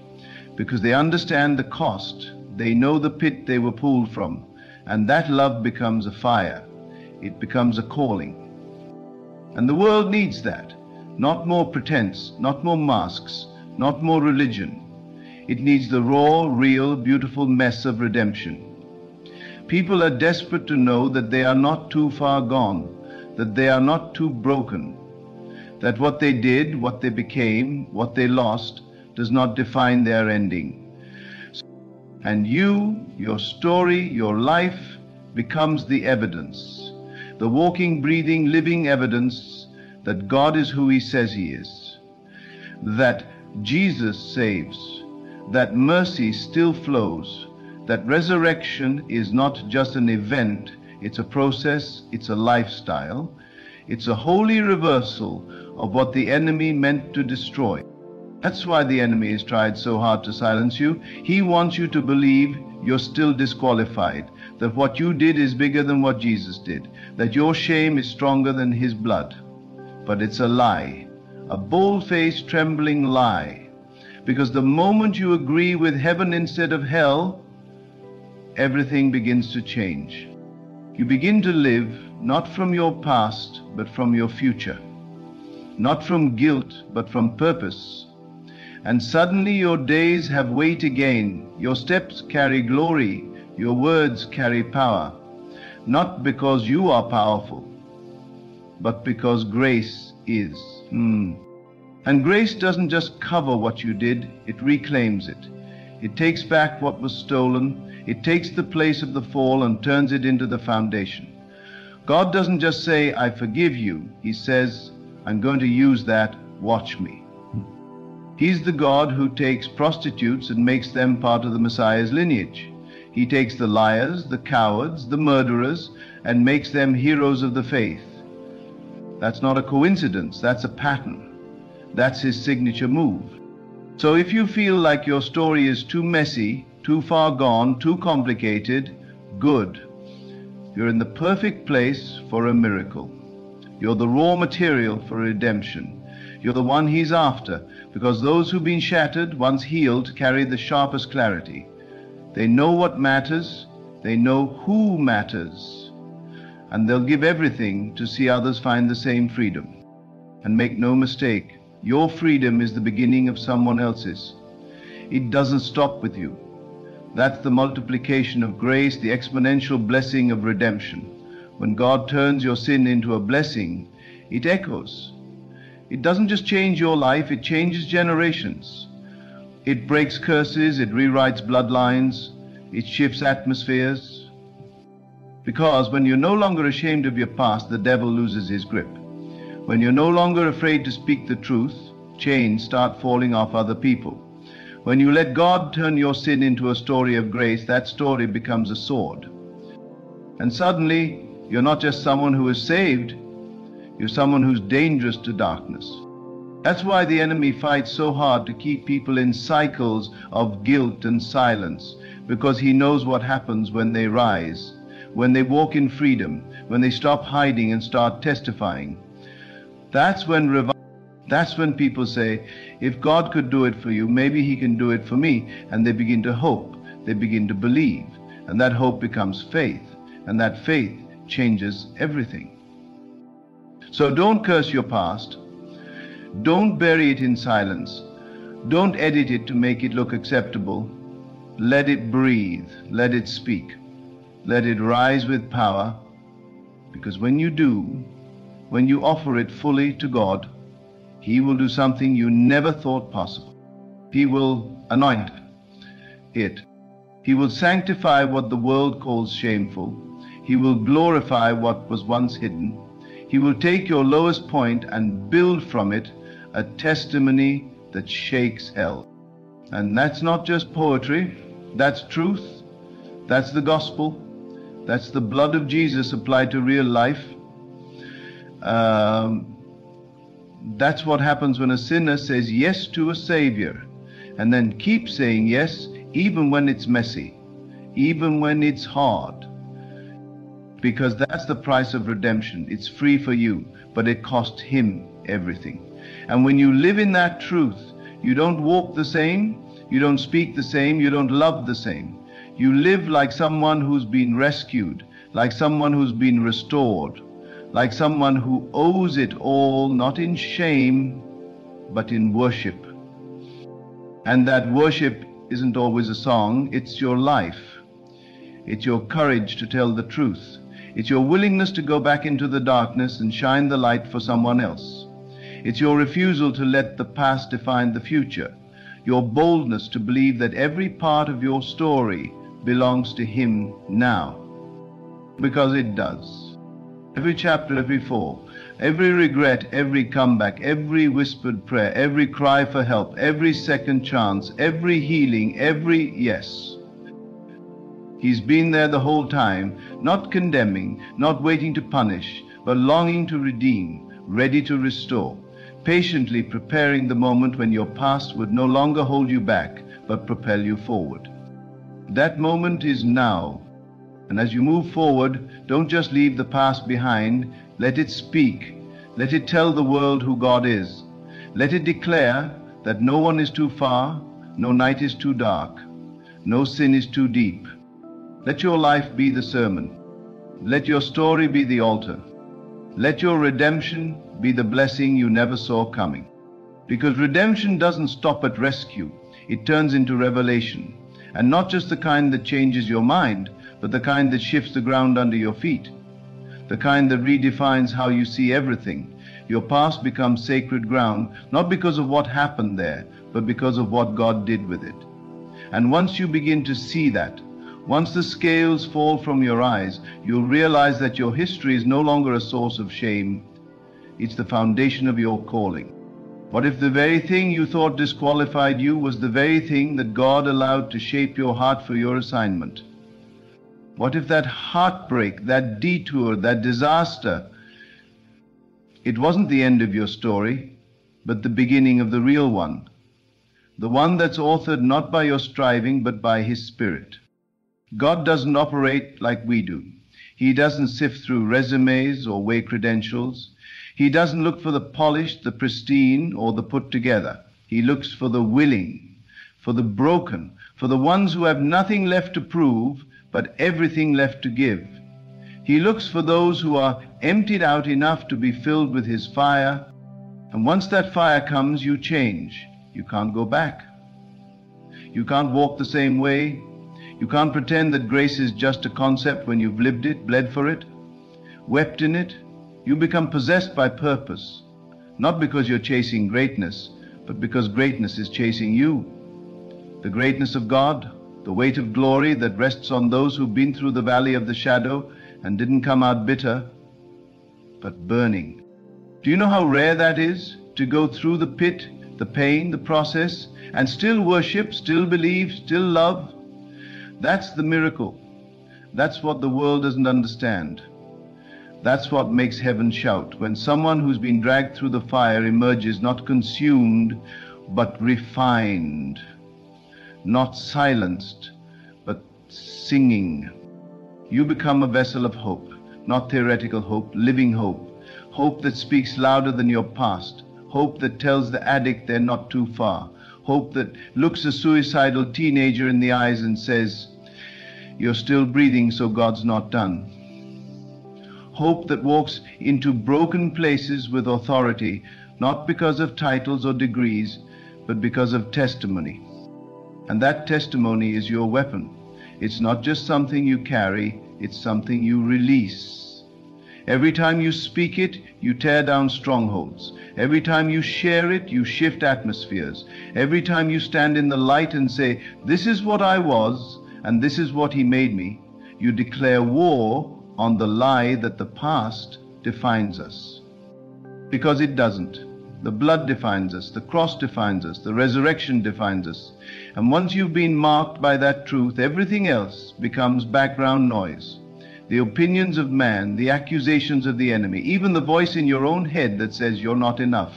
because they understand the cost. They know the pit they were pulled from, and that love becomes a fire. It becomes a calling. And the world needs that. Not more pretense, not more masks, not more religion. It needs the raw, real, beautiful mess of redemption. People are desperate to know that they are not too far gone, that they are not too broken, that what they did, what they became, what they lost, does not define their ending. And you, your story, your life becomes the evidence, the walking, breathing, living evidence that God is who He says He is, that Jesus saves, that mercy still flows, that resurrection is not just an event, it's a process, it's a lifestyle, it's a holy reversal of what the enemy meant to destroy. That's why the enemy has tried so hard to silence you. He wants you to believe you're still disqualified, that what you did is bigger than what Jesus did, that your shame is stronger than His blood. But it's a lie, a bold-faced, trembling lie, because the moment you agree with heaven instead of hell, everything begins to change. You begin to live not from your past, but from your future, not from guilt, but from purpose. And suddenly your days have weight again, your steps carry glory, your words carry power, not because you are powerful, but because grace is. And grace doesn't just cover what you did, it reclaims it. It takes back what was stolen, it takes the place of the fall and turns it into the foundation. God doesn't just say, I forgive you. He says, I'm going to use that, watch me. He's the God who takes prostitutes and makes them part of the Messiah's lineage. He takes the liars, the cowards, the murderers, and makes them heroes of the faith. That's not a coincidence, that's a pattern. That's His signature move. So if you feel like your story is too messy, too far gone, too complicated, good. You're in the perfect place for a miracle. You're the raw material for redemption. You're the one He's after, because those who've been shattered, once healed, carry the sharpest clarity. They know what matters, they know who matters, and they'll give everything to see others find the same freedom. And make no mistake, your freedom is the beginning of someone else's. It doesn't stop with you. That's the multiplication of grace, the exponential blessing of redemption. When God turns your sin into a blessing, it echoes. It doesn't just change your life, it changes generations. It breaks curses, it rewrites bloodlines, it shifts atmospheres. Because when you're no longer ashamed of your past, the devil loses his grip. When you're no longer afraid to speak the truth, chains start falling off other people. When you let God turn your sin into a story of grace, that story becomes a sword. And suddenly, you're not just someone who is saved, you're someone who's dangerous to darkness. That's why the enemy fights so hard to keep people in cycles of guilt and silence, because he knows what happens when they rise, when they walk in freedom, when they stop hiding and start testifying. That's when people say, if God could do it for you, maybe He can do it for me. And they begin to hope, they begin to believe, and that hope becomes faith, and that faith changes everything. So don't curse your past. Don't bury it in silence. Don't edit it to make it look acceptable. Let it breathe. Let it speak. Let it rise with power. Because when you do, when you offer it fully to God, He will do something you never thought possible. He will anoint it. He will sanctify what the world calls shameful. He will glorify what was once hidden. He will take your lowest point and build from it a testimony that shakes hell. And that's not just poetry, that's truth, that's the gospel, that's the blood of Jesus applied to real life. That's what happens when a sinner says yes to a Savior and then keeps saying yes even when it's messy, even when it's hard, because that's the price of redemption. It's free for you, but it cost him everything. And when you live in that truth, you don't walk the same, you don't speak the same, you don't love the same. You live like someone who's been rescued, like someone who's been restored, like someone who owes it all, not in shame, but in worship. And that worship isn't always a song, it's your life. It's your courage to tell the truth. It's your willingness to go back into the darkness and shine the light for someone else. It's your refusal to let the past define the future. Your boldness to believe that every part of your story belongs to him now. Because it does. Every chapter, every fall, every regret, every comeback, every whispered prayer, every cry for help, every second chance, every healing, every yes. He's been there the whole time, not condemning, not waiting to punish, but longing to redeem, ready to restore, patiently preparing the moment when your past would no longer hold you back, but propel you forward. That moment is now. And as you move forward, don't just leave the past behind. Let it speak. Let it tell the world who God is. Let it declare that no one is too far, no night is too dark, no sin is too deep. Let your life be the sermon. Let your story be the altar. Let your redemption be the blessing you never saw coming. Because redemption doesn't stop at rescue. It turns into revelation. And not just the kind that changes your mind, but the kind that shifts the ground under your feet. The kind that redefines how you see everything. Your past becomes sacred ground, not because of what happened there, but because of what God did with it. And once you begin to see that, once the scales fall from your eyes, you'll realize that your history is no longer a source of shame. It's the foundation of your calling. What if the very thing you thought disqualified you was the very thing that God allowed to shape your heart for your assignment? What if that heartbreak, that detour, that disaster, it wasn't the end of your story, but the beginning of the real one? The one that's authored not by your striving, but by his Spirit. God doesn't operate like we do. He doesn't sift through resumes or weigh credentials. He doesn't look for the polished, the pristine, or the put together. He looks for the willing, for the broken, for the ones who have nothing left to prove, but everything left to give. He looks for those who are emptied out enough to be filled with his fire. And once that fire comes, you change. You can't go back. You can't walk the same way. You can't pretend that grace is just a concept when you've lived it, bled for it, wept in it. You become possessed by purpose, not because you're chasing greatness, but because greatness is chasing you. The greatness of God, the weight of glory that rests on those who've been through the valley of the shadow and didn't come out bitter, but burning. Do you know how rare that is, to go through the pit, the pain, the process, and still worship, still believe, still love? That's the miracle. That's what the world doesn't understand. That's what makes heaven shout, when someone who's been dragged through the fire emerges not consumed, but refined, not silenced, but singing. You become a vessel of hope, not theoretical hope, living hope, hope that speaks louder than your past, hope that tells the addict they're not too far, hope that looks a suicidal teenager in the eyes and says, "You're still breathing, so God's not done." Hope that walks into broken places with authority, not because of titles or degrees, but because of testimony. And that testimony is your weapon. It's not just something you carry, it's something you release. Every time you speak it, you tear down strongholds. Every time you share it, you shift atmospheres. Every time you stand in the light and say, "This is what I was, and this is what he made me," you declare war on the lie that the past defines us. Because it doesn't. The blood defines us, the cross defines us, the resurrection defines us. And once you've been marked by that truth, everything else becomes background noise. The opinions of man, the accusations of the enemy, even the voice in your own head that says you're not enough,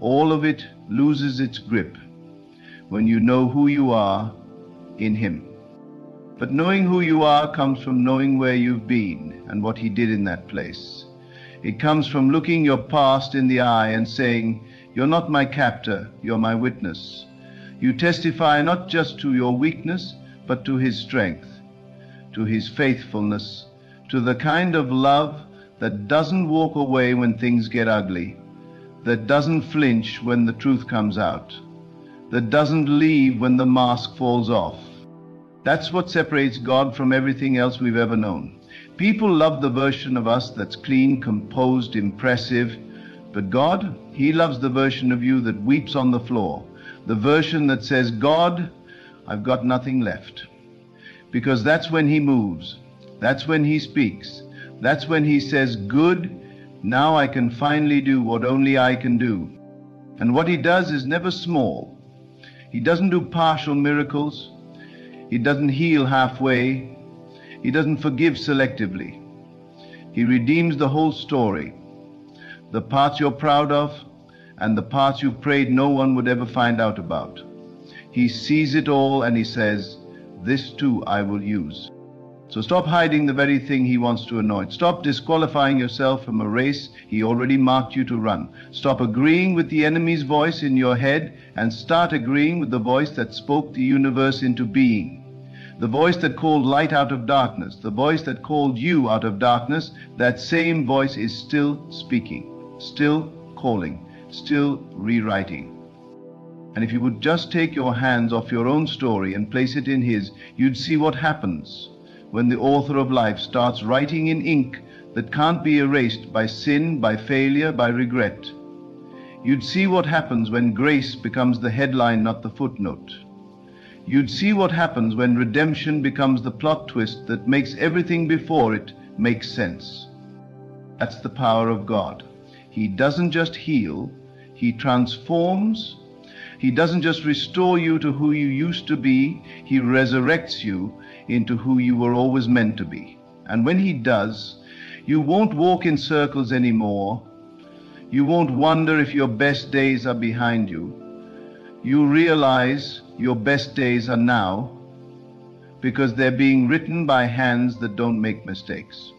all of it loses its grip when you know who you are in him. But knowing who you are comes from knowing where you've been and what He did in that place. It comes from looking your past in the eye and saying, "You're not my captor, you're my witness." You testify not just to your weakness, but to His strength, to His faithfulness, to the kind of love that doesn't walk away when things get ugly, that doesn't flinch when the truth comes out, that doesn't leave when the mask falls off. That's what separates God from everything else we've ever known. People love the version of us that's clean, composed, impressive, but God, He loves the version of you that weeps on the floor, the version that says, "God, I've got nothing left." Because that's when He moves, that's when He speaks, that's when He says, "Good, now I can finally do what only I can do." And what He does is never small. He doesn't do partial miracles. He doesn't heal halfway. He doesn't forgive selectively. He redeems the whole story, the parts you're proud of and the parts you prayed no one would ever find out about. He sees it all and He says, "This too I will use." So stop hiding the very thing He wants to anoint. Stop disqualifying yourself from a race He already marked you to run. Stop agreeing with the enemy's voice in your head and start agreeing with the voice that spoke the universe into being. The voice that called light out of darkness, the voice that called you out of darkness, that same voice is still speaking, still calling, still rewriting. And if you would just take your hands off your own story and place it in His, you'd see what happens when the author of life starts writing in ink that can't be erased by sin, by failure, by regret. You'd see what happens when grace becomes the headline, not the footnote. You'd see what happens when redemption becomes the plot twist that makes everything before it make sense. That's the power of God. He doesn't just heal, He transforms. He doesn't just restore you to who you used to be, He resurrects you into who you were always meant to be. And when He does, you won't walk in circles anymore. You won't wonder if your best days are behind you. You realize your best days are now, because they're being written by hands that don't make mistakes.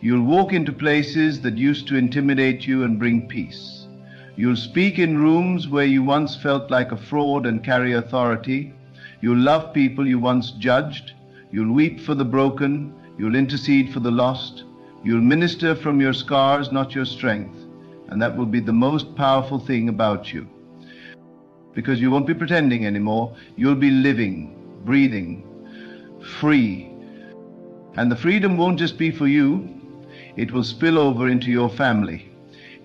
You'll walk into places that used to intimidate you and bring peace. You'll speak in rooms where you once felt like a fraud and carry authority. You'll love people you once judged. You'll weep for the broken. You'll intercede for the lost. You'll minister from your scars, not your strength. And that will be the most powerful thing about you. Because you won't be pretending anymore. You'll be living, breathing, free. And the freedom won't just be for you. It will spill over into your family,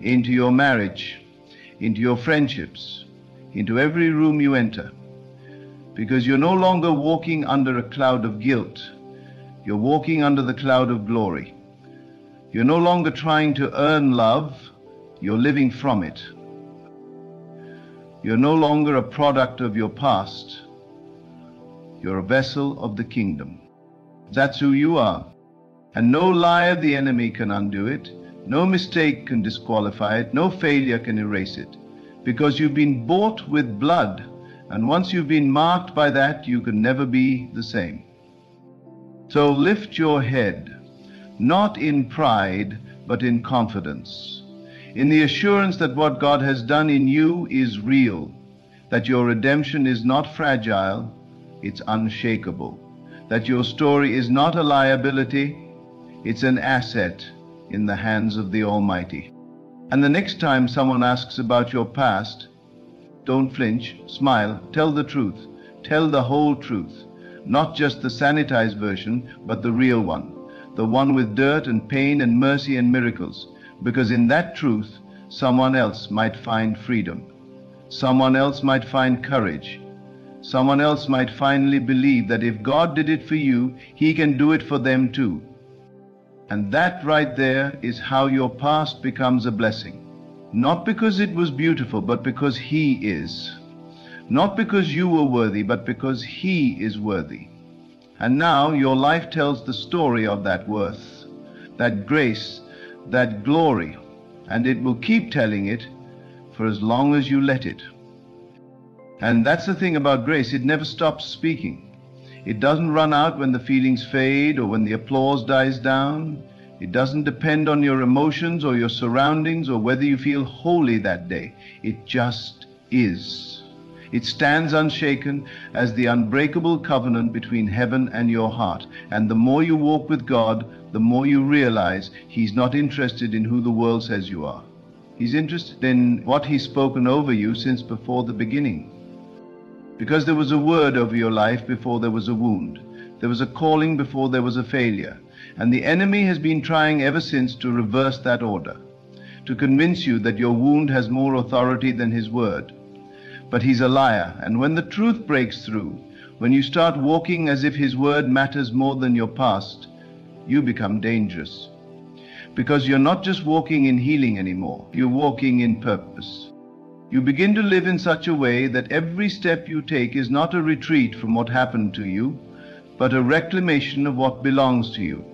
into your marriage, into your friendships, into every room you enter. Because you're no longer walking under a cloud of guilt. You're walking under the cloud of glory. You're no longer trying to earn love. You're living from it. You're no longer a product of your past. You're a vessel of the kingdom. That's who you are. And no lie of the enemy can undo it. No mistake can disqualify it. No failure can erase it. Because you've been bought with blood. And once you've been marked by that, you can never be the same. So lift your head, not in pride, but in confidence. In the assurance that what God has done in you is real, that your redemption is not fragile, it's unshakable, that your story is not a liability, it's an asset in the hands of the Almighty. And the next time someone asks about your past, don't flinch, smile, tell the truth, tell the whole truth, not just the sanitized version, but the real one, the one with dirt and pain and mercy and miracles. Because in that truth, someone else might find freedom. Someone else might find courage. Someone else might finally believe that if God did it for you, He can do it for them too. And that right there is how your past becomes a blessing. Not because it was beautiful, but because He is. Not because you were worthy, but because He is worthy. And now your life tells the story of that worth, that grace, that glory, and it will keep telling it for as long as you let it. And that's the thing about grace, it never stops speaking. It doesn't run out when the feelings fade or when the applause dies down. It doesn't depend on your emotions or your surroundings or whether you feel holy that day. It just is. It stands unshaken as the unbreakable covenant between heaven and your heart. And the more you walk with God, the more you realize He's not interested in who the world says you are. He's interested in what He's spoken over you since before the beginning. Because there was a word over your life before there was a wound. There was a calling before there was a failure. And the enemy has been trying ever since to reverse that order, to convince you that your wound has more authority than his word. But he's a liar, and when the truth breaks through, when you start walking as if his word matters more than your past, you become dangerous. Because you're not just walking in healing anymore, you're walking in purpose. You begin to live in such a way that every step you take is not a retreat from what happened to you, but a reclamation of what belongs to you.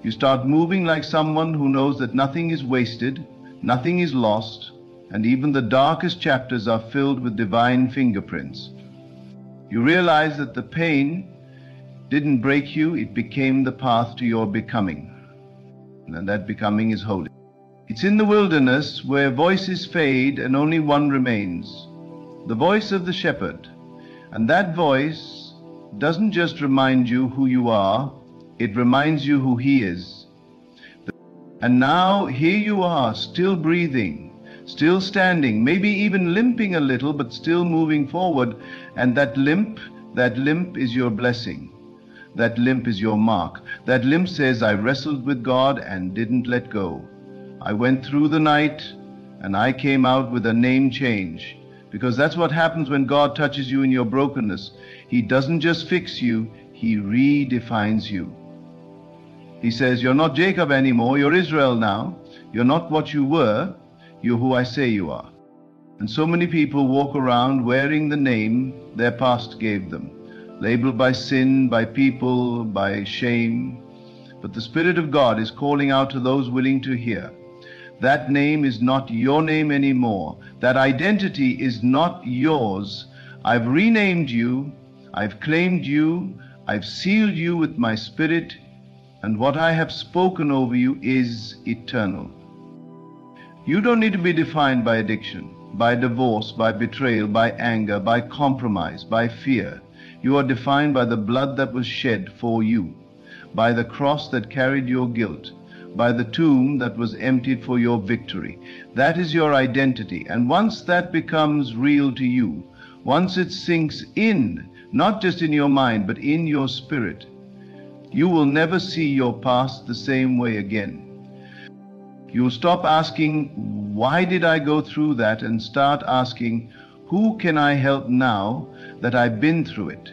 You start moving like someone who knows that nothing is wasted, nothing is lost, and even the darkest chapters are filled with divine fingerprints. You realize that the pain didn't break you, it became the path to your becoming. And that becoming is holy. It's in the wilderness where voices fade and only one remains, the voice of the shepherd. And that voice doesn't just remind you who you are, it reminds you who He is. And now here you are, still breathing, still standing, maybe even limping a little, but still moving forward. And that limp is your blessing. That limp is your mark. That limp says, I wrestled with God and didn't let go. I went through the night and I came out with a name change. Because that's what happens when God touches you in your brokenness. He doesn't just fix you, He redefines you. He says, you're not Jacob anymore, you're Israel now. You're not what you were, you're who I say you are. And so many people walk around wearing the name their past gave them, labeled by sin, by people, by shame. But the Spirit of God is calling out to those willing to hear. That name is not your name anymore. That identity is not yours. I've renamed you, I've claimed you, I've sealed you with my Spirit, and what I have spoken over you is eternal. You don't need to be defined by addiction, by divorce, by betrayal, by anger, by compromise, by fear. You are defined by the blood that was shed for you, by the cross that carried your guilt, by the tomb that was emptied for your victory. That is your identity. And once that becomes real to you, once it sinks in, not just in your mind, but in your spirit, you will never see your past the same way again. You will stop asking, why did I go through that? And start asking, who can I help now that I've been through it?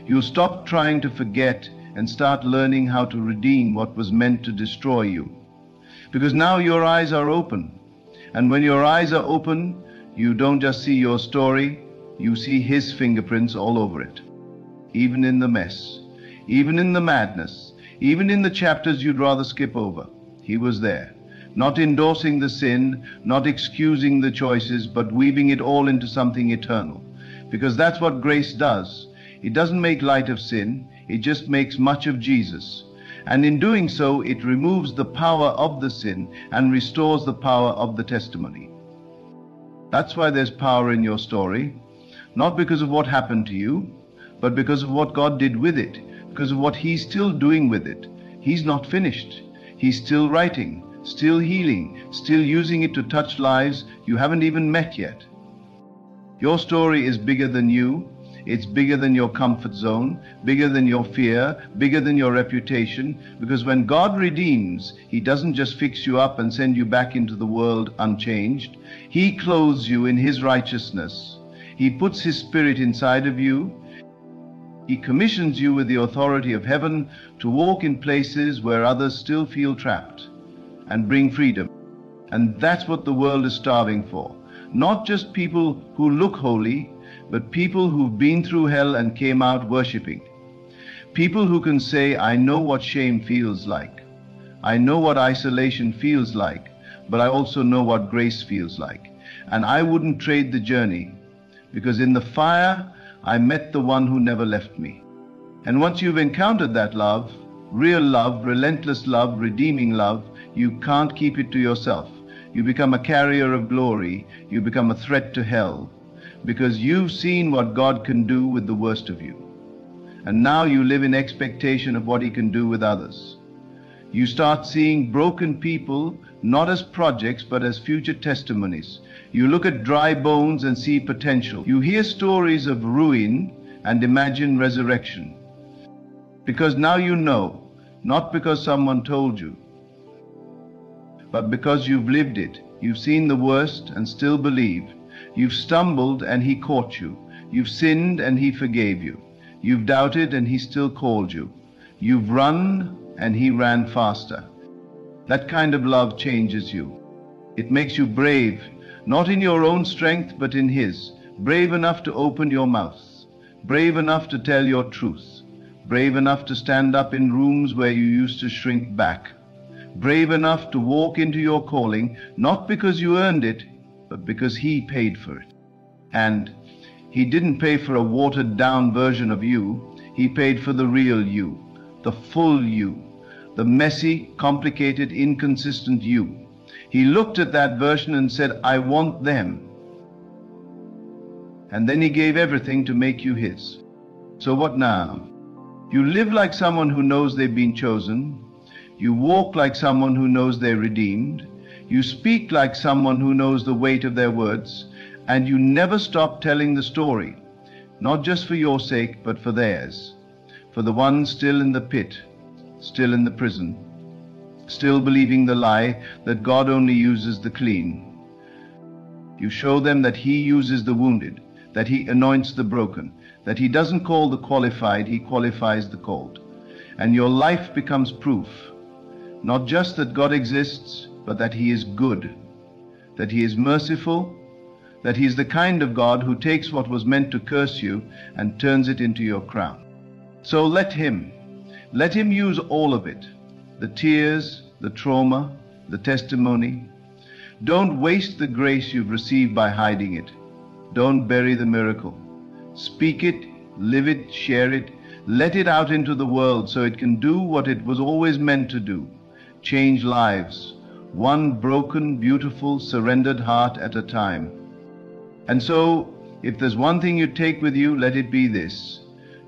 You'll stop trying to forget and start learning how to redeem what was meant to destroy you. Because now your eyes are open. And when your eyes are open, you don't just see your story, you see His fingerprints all over it. Even in the mess, even in the madness, even in the chapters you'd rather skip over, He was there. Not endorsing the sin, not excusing the choices, but weaving it all into something eternal. Because that's what grace does. It doesn't make light of sin, it just makes much of Jesus. And in doing so, it removes the power of the sin and restores the power of the testimony. That's why there's power in your story, not because of what happened to you, but because of what God did with it, because of what He's still doing with it. He's not finished. He's still writing, still healing, still using it to touch lives you haven't even met yet. Your story is bigger than you. It's bigger than your comfort zone, bigger than your fear, bigger than your reputation, because when God redeems, He doesn't just fix you up and send you back into the world unchanged. He clothes you in His righteousness. He puts His Spirit inside of you. He commissions you with the authority of heaven to walk in places where others still feel trapped and bring freedom. And that's what the world is starving for. Not just people who look holy, but people who've been through hell and came out worshiping. People who can say, I know what shame feels like. I know what isolation feels like, but I also know what grace feels like. And I wouldn't trade the journey, because in the fire, I met the one who never left me. And once you've encountered that love, real love, relentless love, redeeming love, you can't keep it to yourself. You become a carrier of glory. You become a threat to hell, because you've seen what God can do with the worst of you. And now you live in expectation of what He can do with others. You start seeing broken people not as projects but as future testimonies. You look at dry bones and see potential. You hear stories of ruin and imagine resurrection. Because now you know, not because someone told you, but because you've lived it. You've seen the worst and still believe. You've stumbled and He caught you. You've sinned and He forgave you. You've doubted and He still called you. You've run and He ran faster. That kind of love changes you. It makes you brave, not in your own strength but in His. Brave enough to open your mouth. Brave enough to tell your truth. Brave enough to stand up in rooms where you used to shrink back. Brave enough to walk into your calling, not because you earned it, but because He paid for it. And He didn't pay for a watered-down version of you. He paid for the real you, the full you, the messy, complicated, inconsistent you. He looked at that version and said, I want them. And then He gave everything to make you His. So what now? You live like someone who knows they've been chosen. You walk like someone who knows they're redeemed. You speak like someone who knows the weight of their words. And you never stop telling the story, not just for your sake, but for theirs, for the ones still in the pit, still in the prison, still believing the lie that God only uses the clean. You show them that He uses the wounded, that He anoints the broken, that He doesn't call the qualified, He qualifies the called. And your life becomes proof, not just that God exists, but that He is good, that He is merciful, that He is the kind of God who takes what was meant to curse you and turns it into your crown. So let Him use all of it, the tears, the trauma, the testimony. Don't waste the grace you've received by hiding it. Don't bury the miracle. Speak it, live it, share it, let it out into the world so it can do what it was always meant to do, change lives, one broken, beautiful, surrendered heart at a time. And so, if there's one thing you take with you, let it be this.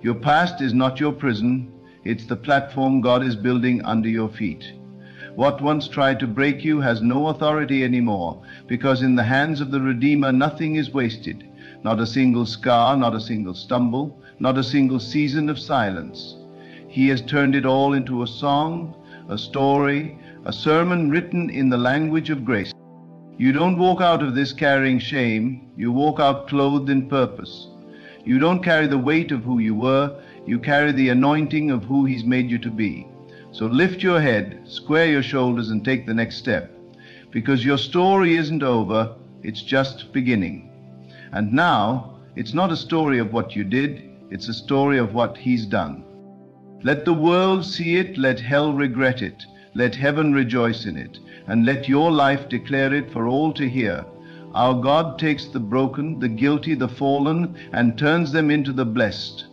Your past is not your prison, it's the platform God is building under your feet. What once tried to break you has no authority anymore, because in the hands of the Redeemer nothing is wasted. Not a single scar, not a single stumble, not a single season of silence. He has turned it all into a song, a story, a sermon written in the language of grace. You don't walk out of this carrying shame, you walk out clothed in purpose. You don't carry the weight of who you were, you carry the anointing of who He's made you to be. So lift your head, square your shoulders, and take the next step. Because your story isn't over, it's just beginning. And now, it's not a story of what you did, it's a story of what He's done. Let the world see it, let hell regret it, let heaven rejoice in it, and let your life declare it for all to hear. Our God takes the broken, the guilty, the fallen, and turns them into the blessed.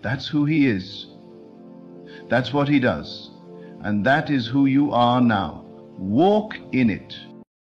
That's who He is. That's what He does. And that is who you are now. Walk in it.